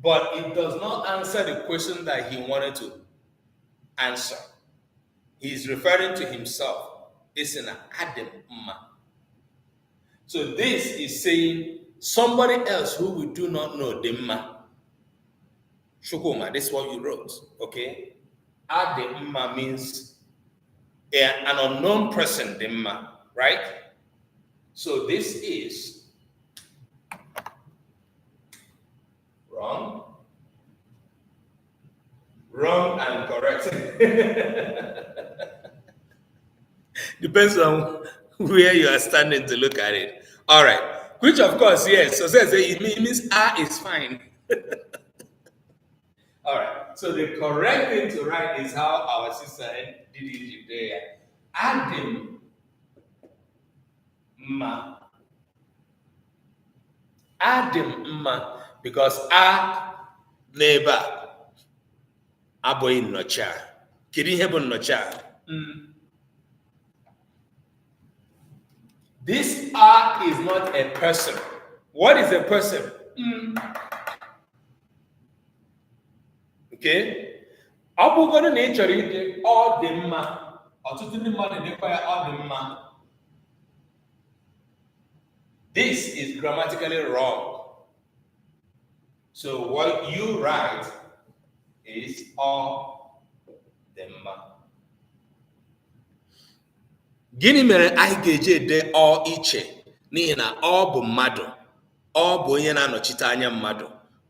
but it does not answer the question that he wanted to answer. He is referring to himself. It's an adimma. So this is saying somebody else who we do not know, dimma. Chukwuma, this is what you wrote, okay? Adimma means an unknown person, dimma, right? So this is wrong. Wrong and correct. Depends on where you are standing to look at it. All right. Which, of course, yes. So says it means A is fine. All right. So the correct thing to write is how our sister did it there. Adim ma. Adim ma. Because a neighbor. Aboy nocha. Kiri hebo nocha. This A is not a person. What is a person? Okay? Abụgodu na ị chọrọ ide ọ dị mma. Ọtụtụ ndị mmadụ na-edekwa ya ọ dị mma. This is grammatically wrong. So what you write is ọ dị mma. Gịnị mere anyị ga-eji ede ọ iche? N'ihi na ọ bụ mmadụ, ọ bụ onye na-anọchite anya mmadụ,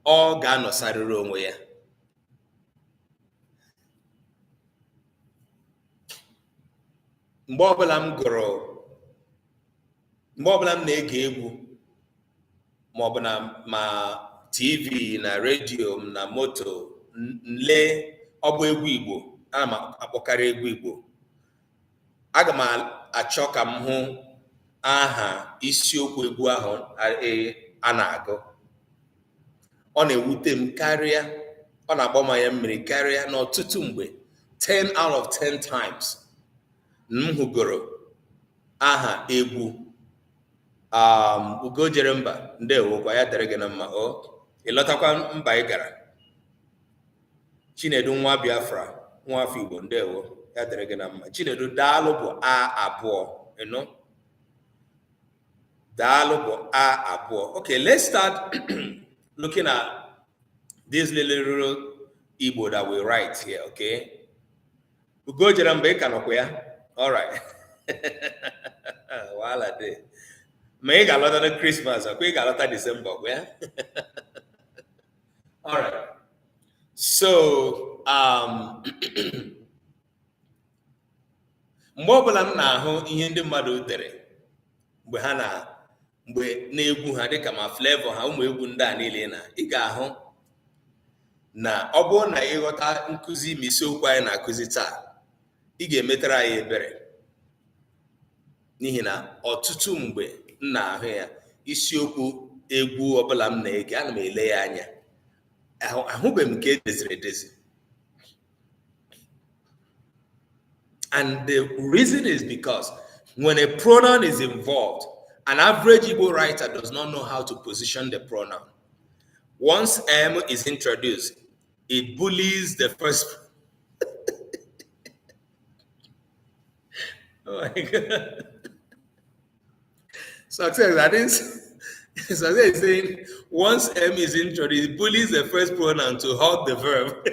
ọ ga-anọsarịrị onwe ya. Mgbe ọbụla m na-ege egwu ma ọ bụ na TV na redio na moto nle ọbụ egwu Igbo, ana m akpọkarị egwu Igbo. Aga m achọ ka m hụ aha isiokwu egwu ahụ a na-agụ. Ọ na-ewute m karịa, ọ na-agba m anya mmiri karịa n'ọtụtụ mgbe 10 out of 10 times m hụgoro aha egwu Ugo jere mba ndewo kwa ya dere gị na mma o ịlọtakwa mba ị gara Chinedu nwa Biafra nwa afọ Igbo ndewo ya dere gị na mma Chinedu daalụ bụ a abụọ ịnụ daalụ bụ a abụọ. Okay, let's start looking at this little Igbo that we write here, okay? Ugo jere mba ị ka nọkwa ya. All right. Wahala dị. Ma ị ga-alọta na Christmas, akwa ị ga-alọta December, yeah? All right. So, mgbe ọbụla m na-ahụ ihe ndị mmadụ dere mgbe na-egwu ha dịka ma flavor ha ụmụ egwu ndị a niile na ị ga-ahụ na ọ bụrụ na ịghọta nkụzi ma isiokwu anyị na-akụzi taa ị ga-emetara anyị ebere n'ihi na ọtụtụ mgbe m na-ahụ ya isiokwu egwu ọbụla m na-ege ana m ele ya anya ahụbeghị m nke edeziri edezi. And the reason is because when a pronoun is involved, an average Igbo writer does not know how to position the pronoun. Once M is introduced, it bullies the first. Oh my God. Success, I didn't. Success is saying once M is introduced, it bullies the first pronoun to halt the verb.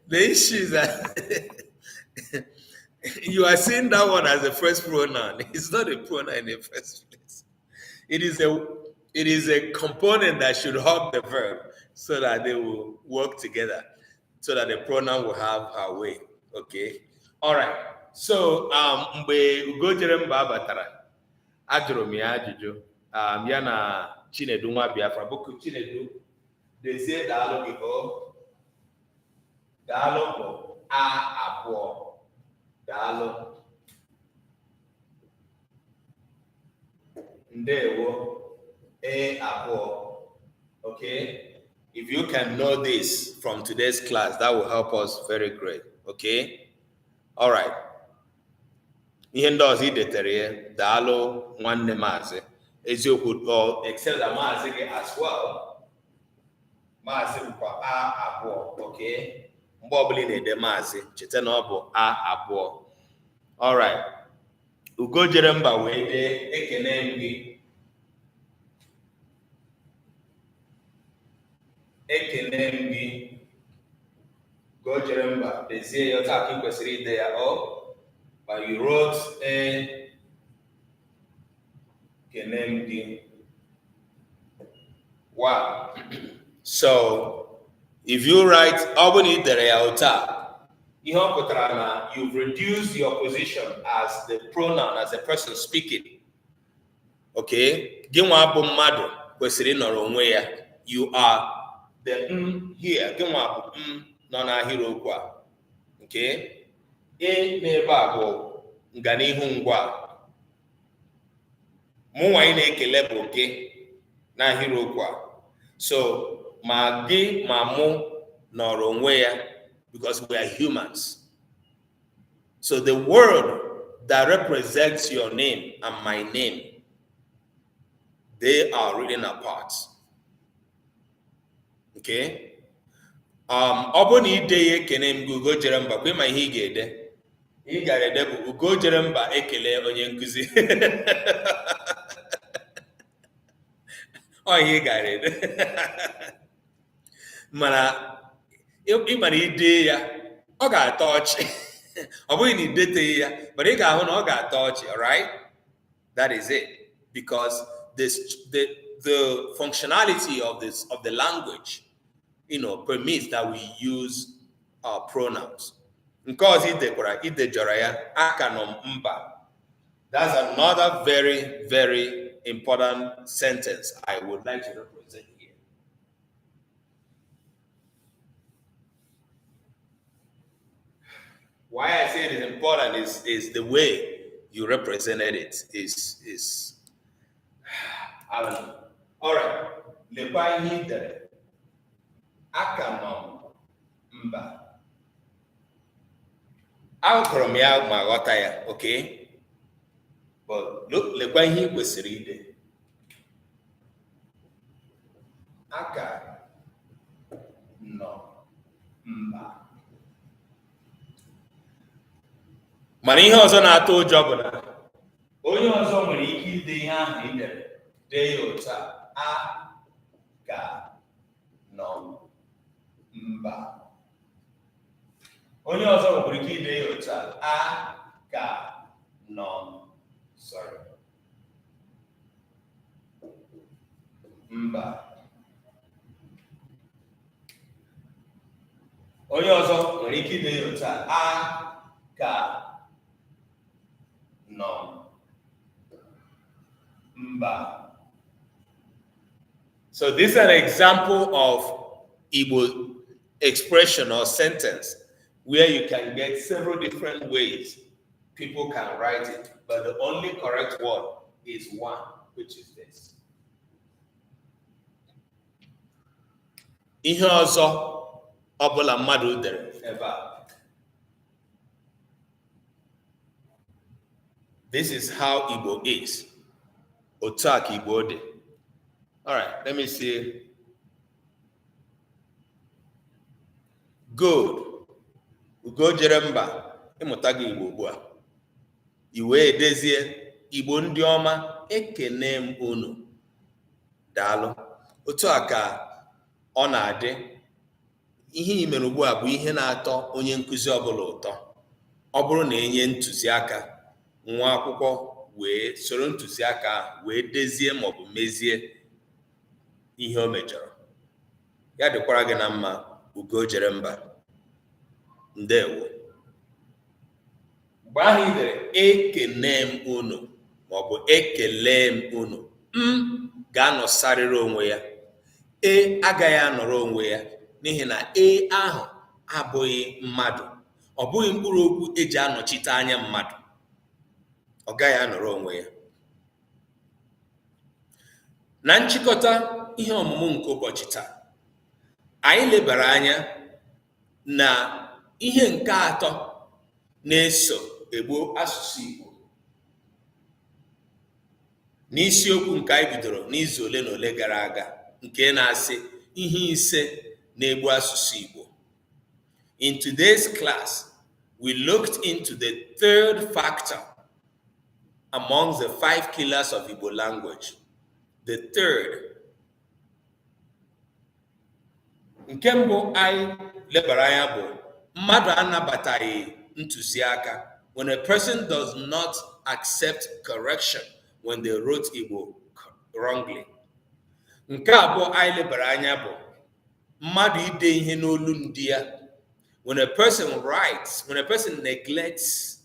The issue is that you are seeing that one as the first pronoun. It's not a pronoun in the first place. It is a component that should help the verb so that they will work together, so that the pronoun will have her way. Okay. All right. So mgbe Ugo jere mba abatara, ajụrụ m ya ajụjụ ya na Chinedu nwa Biafra bụkụ Chinedu dezie daalụ gị o daalụ bụ a abụọ daalụ ndewo a abụọ. Okay, if you can know this from today's class, that will help us very great. Okay, all right. Ihe ndị ọzọ idetere ya daalụ nwanne maazị eziokwu except that maazị gị as well maazị bụkwa a abụọ. Okay, mgbe ọbụla ị na-ede maazị cheta na ọ bụ a abụọ. All right. Ugo jere mba wee dee ekene m gị ekene m gị. Ugo jere mba dezie ya taa ka ị kwesịrị ide ya but you wrote a ekene m gị. Wow. So if you write ọ bụ na ị dere ya ụta ihe ọ pụtara na you've reduced your position as the pronoun, as a person speaking. Okay, gị nwa bụ mmadụ kwesịrị ịnọrọ onwe ya. You are the here. Gị nwa bụ nọ n'ahịrịokwu a. Okay, n'ebe a bụ nganihu ngwa mụ nwa ị na-ekele bụ gị n'ahịrịokwu a. So ma gị ma mụ nọrọ onwe ya because we are humans. So the word that represents your name and my name, they are written apart. Okay? Ọ bụ na ide ya ekene m gị Ugo jere mba kwe ma ihe ị ga-ede ị gara ede bụ Ugo jere mba ekele onye nkụzi. Ọ ihe ị gara ede mana ịmara ide ya ọ ga-atọ ọchị. Ọ bụghị na ideteghị ya but ị ga-ahụ na ọ ga-atọ ọchị. All right, that is it, because the functionality of the language permits that we use pronouns. Nke ọzọ idejọrọ ya aka nọ mba. That's another very very important sentence I would like to represent here. Why I say it is important is the way you represented it is I don't know. All right. Lekwa ihe dere. Aka nọ mba. Agụrụ m ya ma ghọta ya, okay? But look, lekwa ihe ị kwesịrị ide. Aka nọ mba. Mana ihe ọzọ na-atụ ụjọ bụ na onye ọzọ nwere ike ide ihe ahụ ị dere, dee ya otu a ka nọ mba. Onye ọzọ nwere ike ide ya otu a ka nọ mba. Onye ọzọ nwere ike ide ya otu a ka nọ mba. So this is an example of Igbo expression or sentence where you can get several different ways people can write it, but the only correct word is one, which is this. Ihe ọzọ ọbụla mmadụ dere ebe a. This is how Igbo is. Otu a ka Igbo dị. All right, let me see. Good. Ugo jere mba ịmụta gị Igbo ugbu a. I wee dezie Igbo ndị ọma, ekene m unu. Daalụ. Otu a ka ọ na-adị. Ihe i mere ugbu a bụ ihe na-atọ onye nkụzi ọbụla ụtọ. Ọ bụrụ na enye ntụziaka, nwa akwụkwọ wee soro ntụziaka ahụ wee dezie maọbụ mezie ihe o mejọrọ. Ya dịkwara gị na mma, Ugo jere mba. Ndewo. Mgbe ahụ i dere ekene m unu maọbụ ekele m unu, ga-anọsarịrị onwe ya. Agaghị anọrọ onwe ya n'ihi na ahụ abụghị mmadụ. Ọ bụghị mkpụrụ okwu eji anọchite anya mmadụ. Ọ gaghị anọrọ onwe ya. Na nchịkọta ihe ọmụmụ nke ụbọchị taa, anyị lebara anya na ihe nke atọ na-eso egbo asụsụ Igbo. N'isiokwu nke anyị bidoro n'izu ole na ole gara aga, nke na-asị ihe ise na-egbu asụsụ Igbo. In today's class, we looked into the third factor among the 5 killers of Igbo language. The third. Nke mbụ anyị lebara anya bụ mmadụ anabataghị ntụziaka. When a person does not accept correction when they wrote Igbo wrongly. Nke abụọ anyị lebara anya bụ mmadụ ide ihe n'olu ndị ya. When a person neglects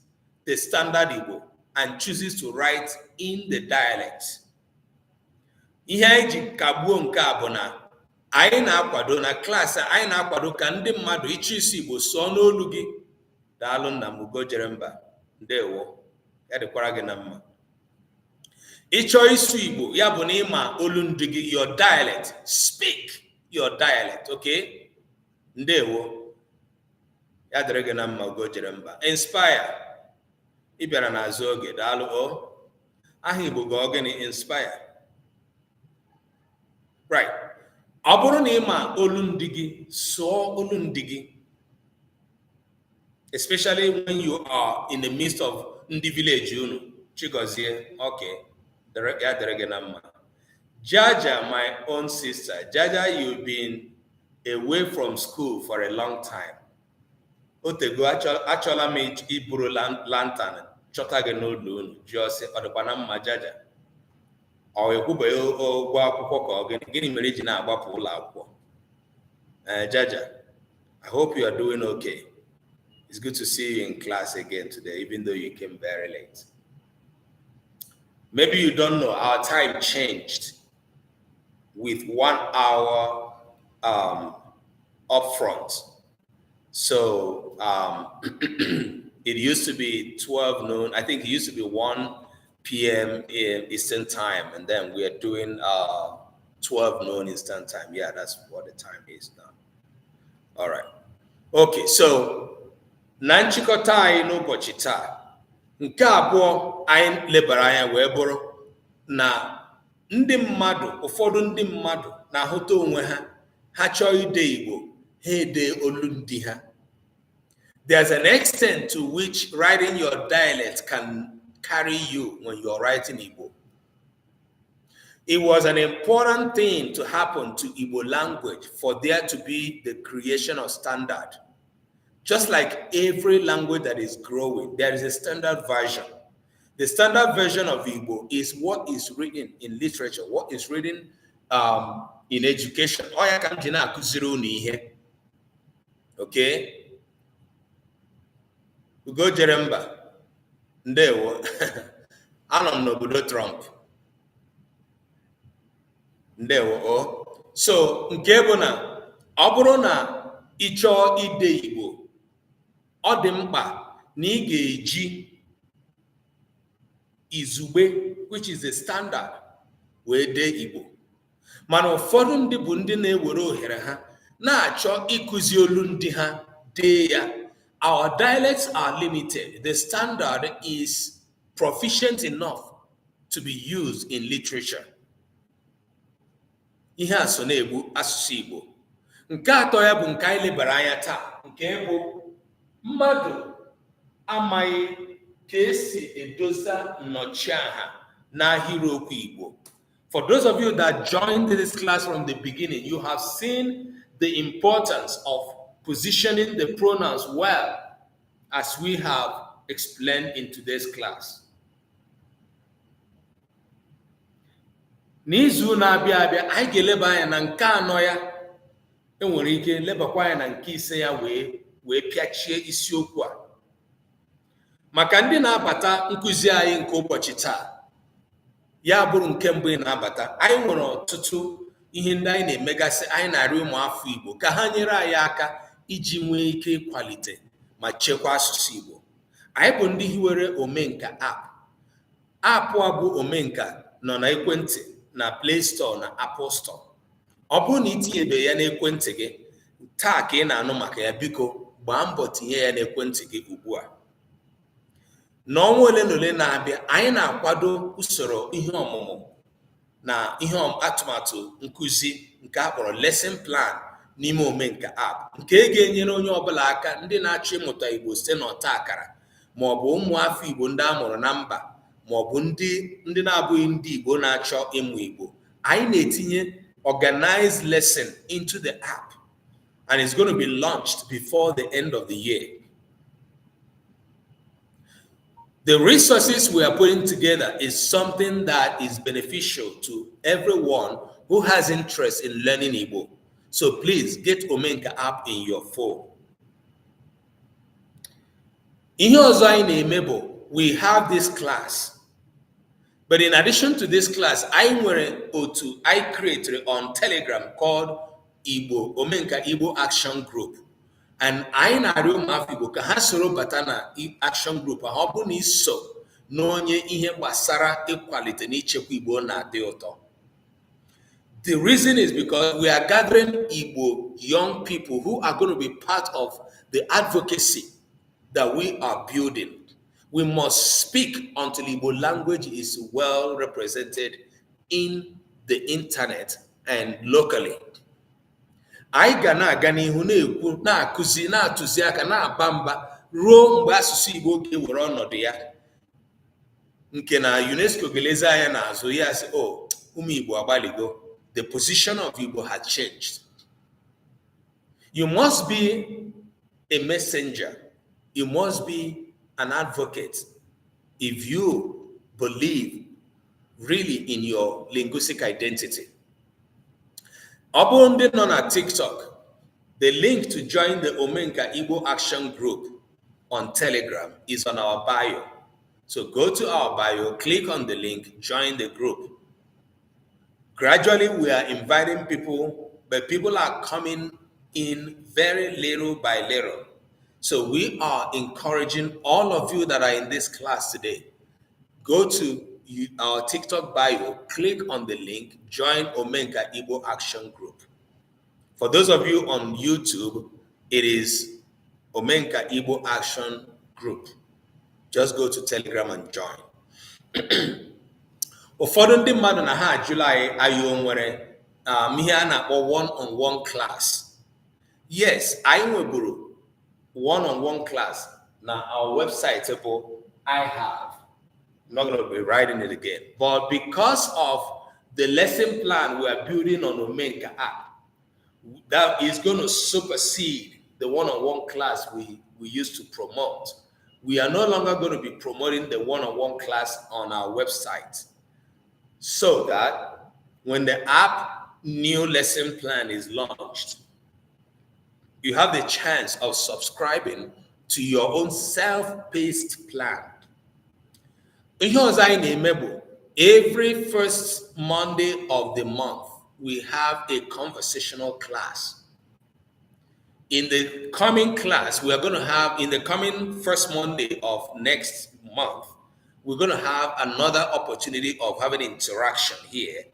the standard Igbo and chooses to write in the dialect. Ihe anyị ji kagbuo nke a bụ na anyị na-akwado na klaasị anyị na-akwado ka ndị mmadụ ịchụ isi Igbo sụọ n'olu gị. Daalụ nna m, Ugo jere mba. Ndewo. Ya dịkwara gị na mma. Ịchọ isu Igbo ya bụ na ịma olu ndị gị, your dialect. Speak your dialect, okay? Ndewo. Ya dịrị gị na mma, Ugo jere mba. Inspire. Ị bịara n'azụ oge. Daalụ. Aha Igbo gị ọ gịnị? Inspire. Right. Ọ bụrụ na ịma olu ndị gị, sụọ olu ndị gị. Especially when you are in the midst of ndị village unu. Chigozie. Okay. Ya dịrị gị na mma. Jaja, my own sister. Jaja, you've been away from school for a long time. Otego achọla m iburu lantern chọta gị n'ụlọ unu. Jụọ sị, ọ dịkwa na mma Jaja? Ọ ekwubeghị ụgwọ akwụkwọ ka ọ gịnị mere iji na-agbapụ ụlọ akwụkwọ? Jaja, I hope you are doing okay. It's good to see you in class again today, even though you came very late. Maybe you don't know, our time changed with 1 hour up front. So it used to be 12 noon. I think it used to be 1 p.m. in Eastern time. And then we are doing 12 noon Eastern time. Yeah, that's what the time is now. All right. Okay, so Na nchịkọta anyị n'ụbọchị taa, nke abụọ anyị lebara anya wee bụrụ na ndị mmadụ, ụfọdụ ndị mmadụ na-ahụta onwe ha chọọ ide Igbo, ha ede olundi ha. There's an extent to which writing your dialect can carry you when you're writing Igbo. It was an important thing to happen to Igbo language for there to be the creation of standard. Just like every language that is growing, there is a standard version. The standard version of Igbo is what is written in literature, what is written in education. Okay? Ugo Jeremba, ndewo, anọ m n'obodo Trump. Ndewo o. So, nke bụ na ọ bụrụ na ị chọọ ide Igbo, ọ dị mkpa na ị ga-eji izugbe, which is the standard, wee dee Igbo. Mana ụfọdụ ndị bụ ndị na-ewere ohere ha na-achọ ịkụzi olu ndị ha dee ya. Our dialects are limited. The standard is proficient enough to be used in literature. Ihe a so na-egbu asụsụ Igbo. Nke atọ ya bụ nke anyị lebara anya taa, nke bụ mmadụ amaghị ka esi edosa nnọchiaha n'ahịrịokwu Igbo. For those of you that joined this class from the beginning, you have seen the importance of positioning the pronouns well, as we have explained in today's class. N'izu na-abịa abịa, anyị ga-eleba anya na nke anọ ya, enwere ike lebakwa anya na nke ise ya wee pịachie isiokwu a. Maka ndị na-abata nkụzi anyị nke ụbọchị taa, ya bụrụ nke mbụ ị na-abata, anyị nwere ọtụtụ ihe ndị anyị na-emegasị, anyị na-arịọ ụmụafọ Igbo ka ha nyere anyị aka iji nwee ike ịkwalite ma chekwaa asụsụ Igbo. Anyị bụ ndị hiwere Omenka app. App a bụ Omenka nọ na ekwentị na Play Store na Apple Store. Ọ bụrụ na itinyebe ya n'ekwentị gị, taa ka ị na-anụ maka ya, biko gbaa mbọ tinye ya n'ekwentị gị ugbu a. N'ọnwa ole na ole na-abịa, anyị na-akwado usoro ihe ọmụmụ na ihe atụmatụ nkụzi nke a kpọrọ lesson plan n'ime Omenka app, nke ga-enyere onye ọbụla aka, ndị na-achọ ịmụta Igbo site n'ọta akara, ma ọ bụ ụmụafọ Igbo ndị a mụrụ na mba, ma ọ bụ ndị na-abụghị ndị Igbo na-achọ ịmụ Igbo. Anyị na-etinye organized lesson into the app, and it's going to be launched before the end of the year. The resources we are putting together is something that is beneficial to everyone who has interest in learning Igbo. So please get Omenka app in your phone. Ihe ọzọ anyị na-eme bụ, we have this class. But in addition to this class, I nwere otu I created on Telegram called Omenka Igbo Action Group. And anyị na-arịọ ụmụafọ Igbo ka ha soro bata na action group a. Ọ bụ na iso n'onye ihe gbasara ịkwalite na ichekwa Igbo na-adị ụtọ. The reason is because we are gathering Igbo young people who are going to be part of the advocacy that we are building. We must speak until Igbo language is well represented in the internet and locally. Anyị ga na-aga n'ihu na-ekwu, na-akụzi, na-atụzi aka, na-aba mba ruo mgbe asụsụ Igbo ga-ewere ọnọdụ ya, nke na UNESCO ga-elezi anya n'azụ ya sị, oh, ụmụ Igbo agbaligo. The position of Igbo has changed. You must be a messenger. You must be an advocate if you believe really in your linguistic identity. Ọ bụrụ ndị nọ na TikTok, the link to join the Omenka Igbo Action Group on Telegram is on our bio. So go to our bio, click on the link, join the group. Gradually, we are inviting people, but people are coming in very little by little. So we are encouraging all of you that are in this class today, go to our TikTok bio, click on the link, join Omenka Igbo Action Group. For those of you on YouTube, it is Omenka Igbo Action Group. Just go to Telegram and join. Ụfọdụ ndị mmadụ na ha ajụla anyị nwere ihe a na-akpọ one-on-one class. Yes, anyị nweburu one-on-one class. Now our website, I have. I'm not going to be writing it again. But because of the lesson plan we are building on Omenka app, that is going to supersede the one-on-one class we used to promote. We are no longer going to be promoting the one-on-one class on our website, so that when the app new lesson plan is launched, you have the chance of subscribing to your own self-paced plan. Every first Monday of the month, we have a conversational class. In the coming class, we are going to have, in the coming first Monday of next month, we're going to have another opportunity of having interaction here.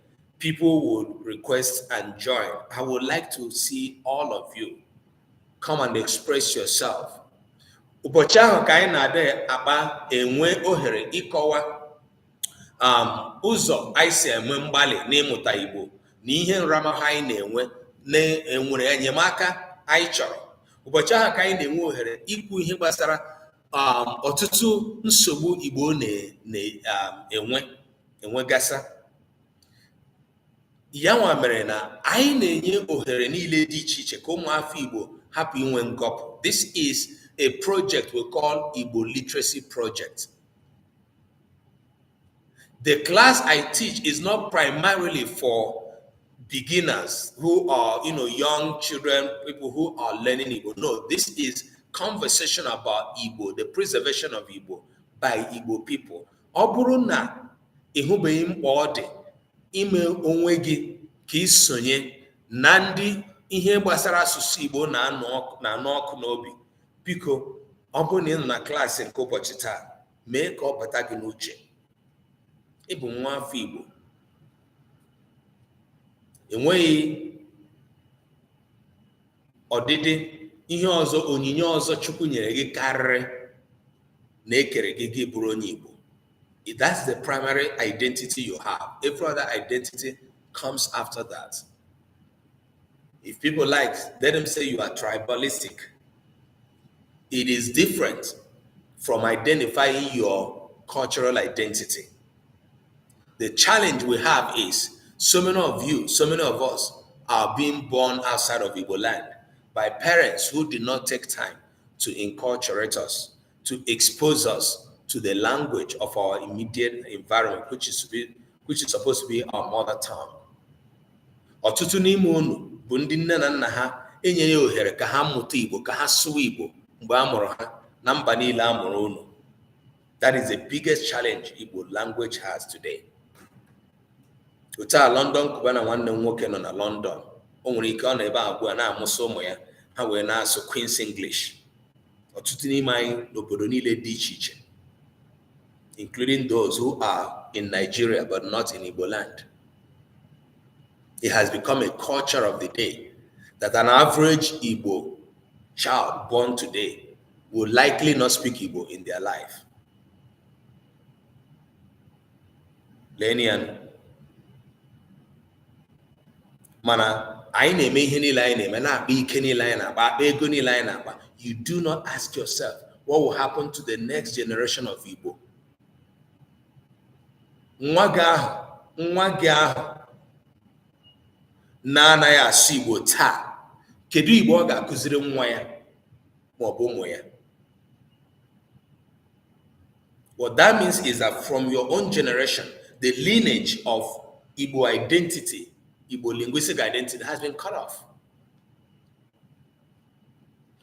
People would request and join. I would like to see all of you come and express yourself. Ụbọchị ahụ ka anyị na-ade akpa enwe ohere ịkọwa ụzọ anyị si eme mgbalị n'ịmụta Igbo na ihe nramahụ anyị na-enwe na-enwere enyemaka anyị chọrọ. Ụbọchị ahụ ka anyị na-enwe ohere ikwu ihe gbasara ọtụtụ nsogbu Igbo na-enwegasa. Ya nwa mere na anyị na-enye ohere niile dị iche iche ka ụmụafọ Igbo hapụ inwe ngọpụ. This is a project we call Igbo Literacy Project. The class I teach is not primarily for beginners who are, young children, people who are learning Igbo. No, this is conversation about Igbo, the preservation of Igbo by Igbo people. Ọ bụrụ na ịhụbeghị mkpa ọ dị ime onwe gị ka isonye na ndị ihe gbasara asụsụ Igbo na-anụ ọkụ n'obi, biko ọ bụrụ na ị nọ na klaasị nke ụbọchị taa, mee ka ọ bata gị n'uche. Ị bụ nwa afọ Igbo. Enweghị ọdịdị ihe ọzọ, onyinye ọzọ Chukwu nyere gị karịrị na ekere gị bụrụ onye Igbo. That's the primary identity you have. Every other identity comes after that. If people like, let them say you are tribalistic. It is different from identifying your cultural identity. The challenge we have is so many of us are being born outside of Igbo land by parents who did not take time to enculturate us, to expose us to the language of our immediate environment, which is supposed to be our mother tongue. Ọtụtụ n'ime unu bụ ndị nne na nna ha enyeghị ohere ka ha mụta Igbo, ka ha sụwa Igbo mgbe a mụrụ ha na mba niile a mụrụ unu. That is the biggest challenge Igbo language has today. Otu London Kubana nwanne m nwoke nọ na London, o nwere ike ọ nọ ebe a ugbu na-amụsị ụmụ ya ha wee na-asụ Queen's English. Ọtụtụ n'ime anyị n'obodo niile dị iche iche, including those who are in Nigeria but not in Igbo land. It has become a culture of the day that an average Igbo child born today will likely not speak Igbo in their life. Lenian. Mana, anyị na-eme ihe niile anyị na-eme, na-akpa ike niile anyị na-akpa, akpa ego niile anyị na-akpa. You do not ask yourself what will happen to the next generation of Igbo. Nwa gị ahụ na-anaghị asụ Igbo taa, kedu Igbo ọ ga-akụziri nwa ya ma ọ bụ ụmụ ya? What that means is that from your own generation, the lineage of Igbo identity, Igbo linguistic identity has been cut off.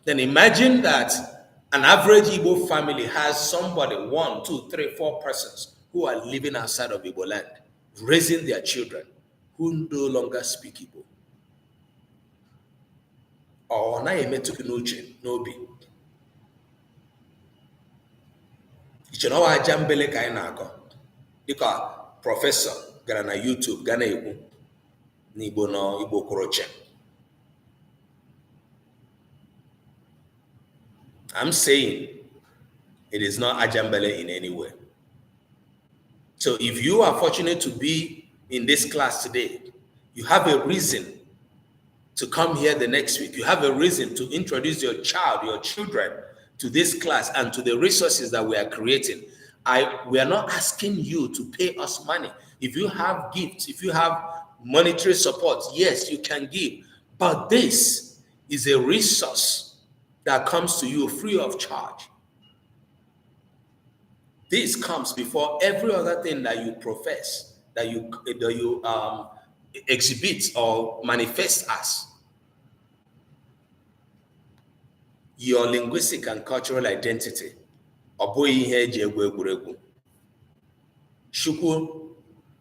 Then imagine that an average Igbo family has somebody, 1, 2, 3, 4 persons who are living outside of Igbo land, raising their children who no longer speak Igbo. Or na emetuki n'uche n'obi. Ichenawa ajambele ka anyị na-akọ. Dịka prọfesọ gara na YouTube ga na-ekwu n'Igbo na Igbo kwụrụ che. I'm saying it is not Ajambele in any way. So if you are fortunate to be in this class today, you have a reason to come here the next week. You have a reason to introduce your child, your children to this class and to the resources that we are creating. We are not asking you to pay us money. If you have gifts, if you have monetary support, yes, you can give. But this is a resource that comes to you free of charge. This comes before every other thing that you profess, that you exhibit or manifest as. Your linguistic and cultural identity.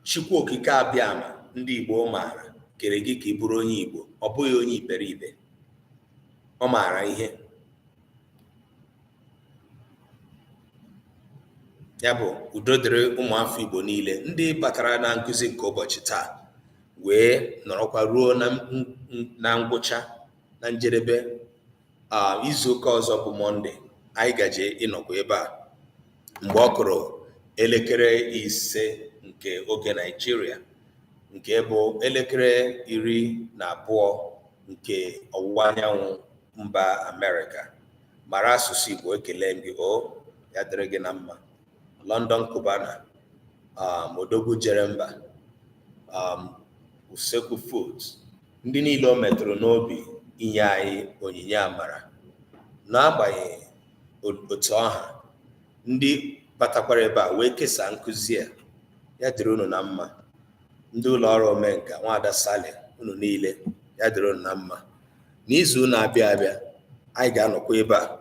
Chukwu okike abịama ndị Igbo maara kere gị ka ị bụrụ onye Igbo, ọ bụghị onye iberibe. Ọ maara ihe. Ya bụ udo dịrị ụmụafọ Igbo niile ndị batara na nkụzi nke ụbọchị taa wee nọrọkwa ruo na ngwụcha na njedebe izu ụka ọzọ bụ Mọnde. Anyị gaje ịnọkwa ebe a mgbe ọ kụrụ elekere 5 nke oge Nigeria, nke bụ elekere 12 nke ọwụwa anyanwụ mba Amerịka. Mara asụsụ Igbo, ekele m gị. Ya dịrị gị na mma. London Cubana, Odogwu Jeremba, Usekwu Foods, ndị niile o metụrụ n'obi inye anyị onyinye amara. N'agbanyeghị otu ọha, ndị batakwara ebe a wee kesaa nkụzi a, ya dịrị unu na mma. Ndị ụlọ ọrụ omenka, Nwada Sale, unu niile, ya dịrị unu na mma. N'izu na-abịa anyị ga-anọkwa ebe a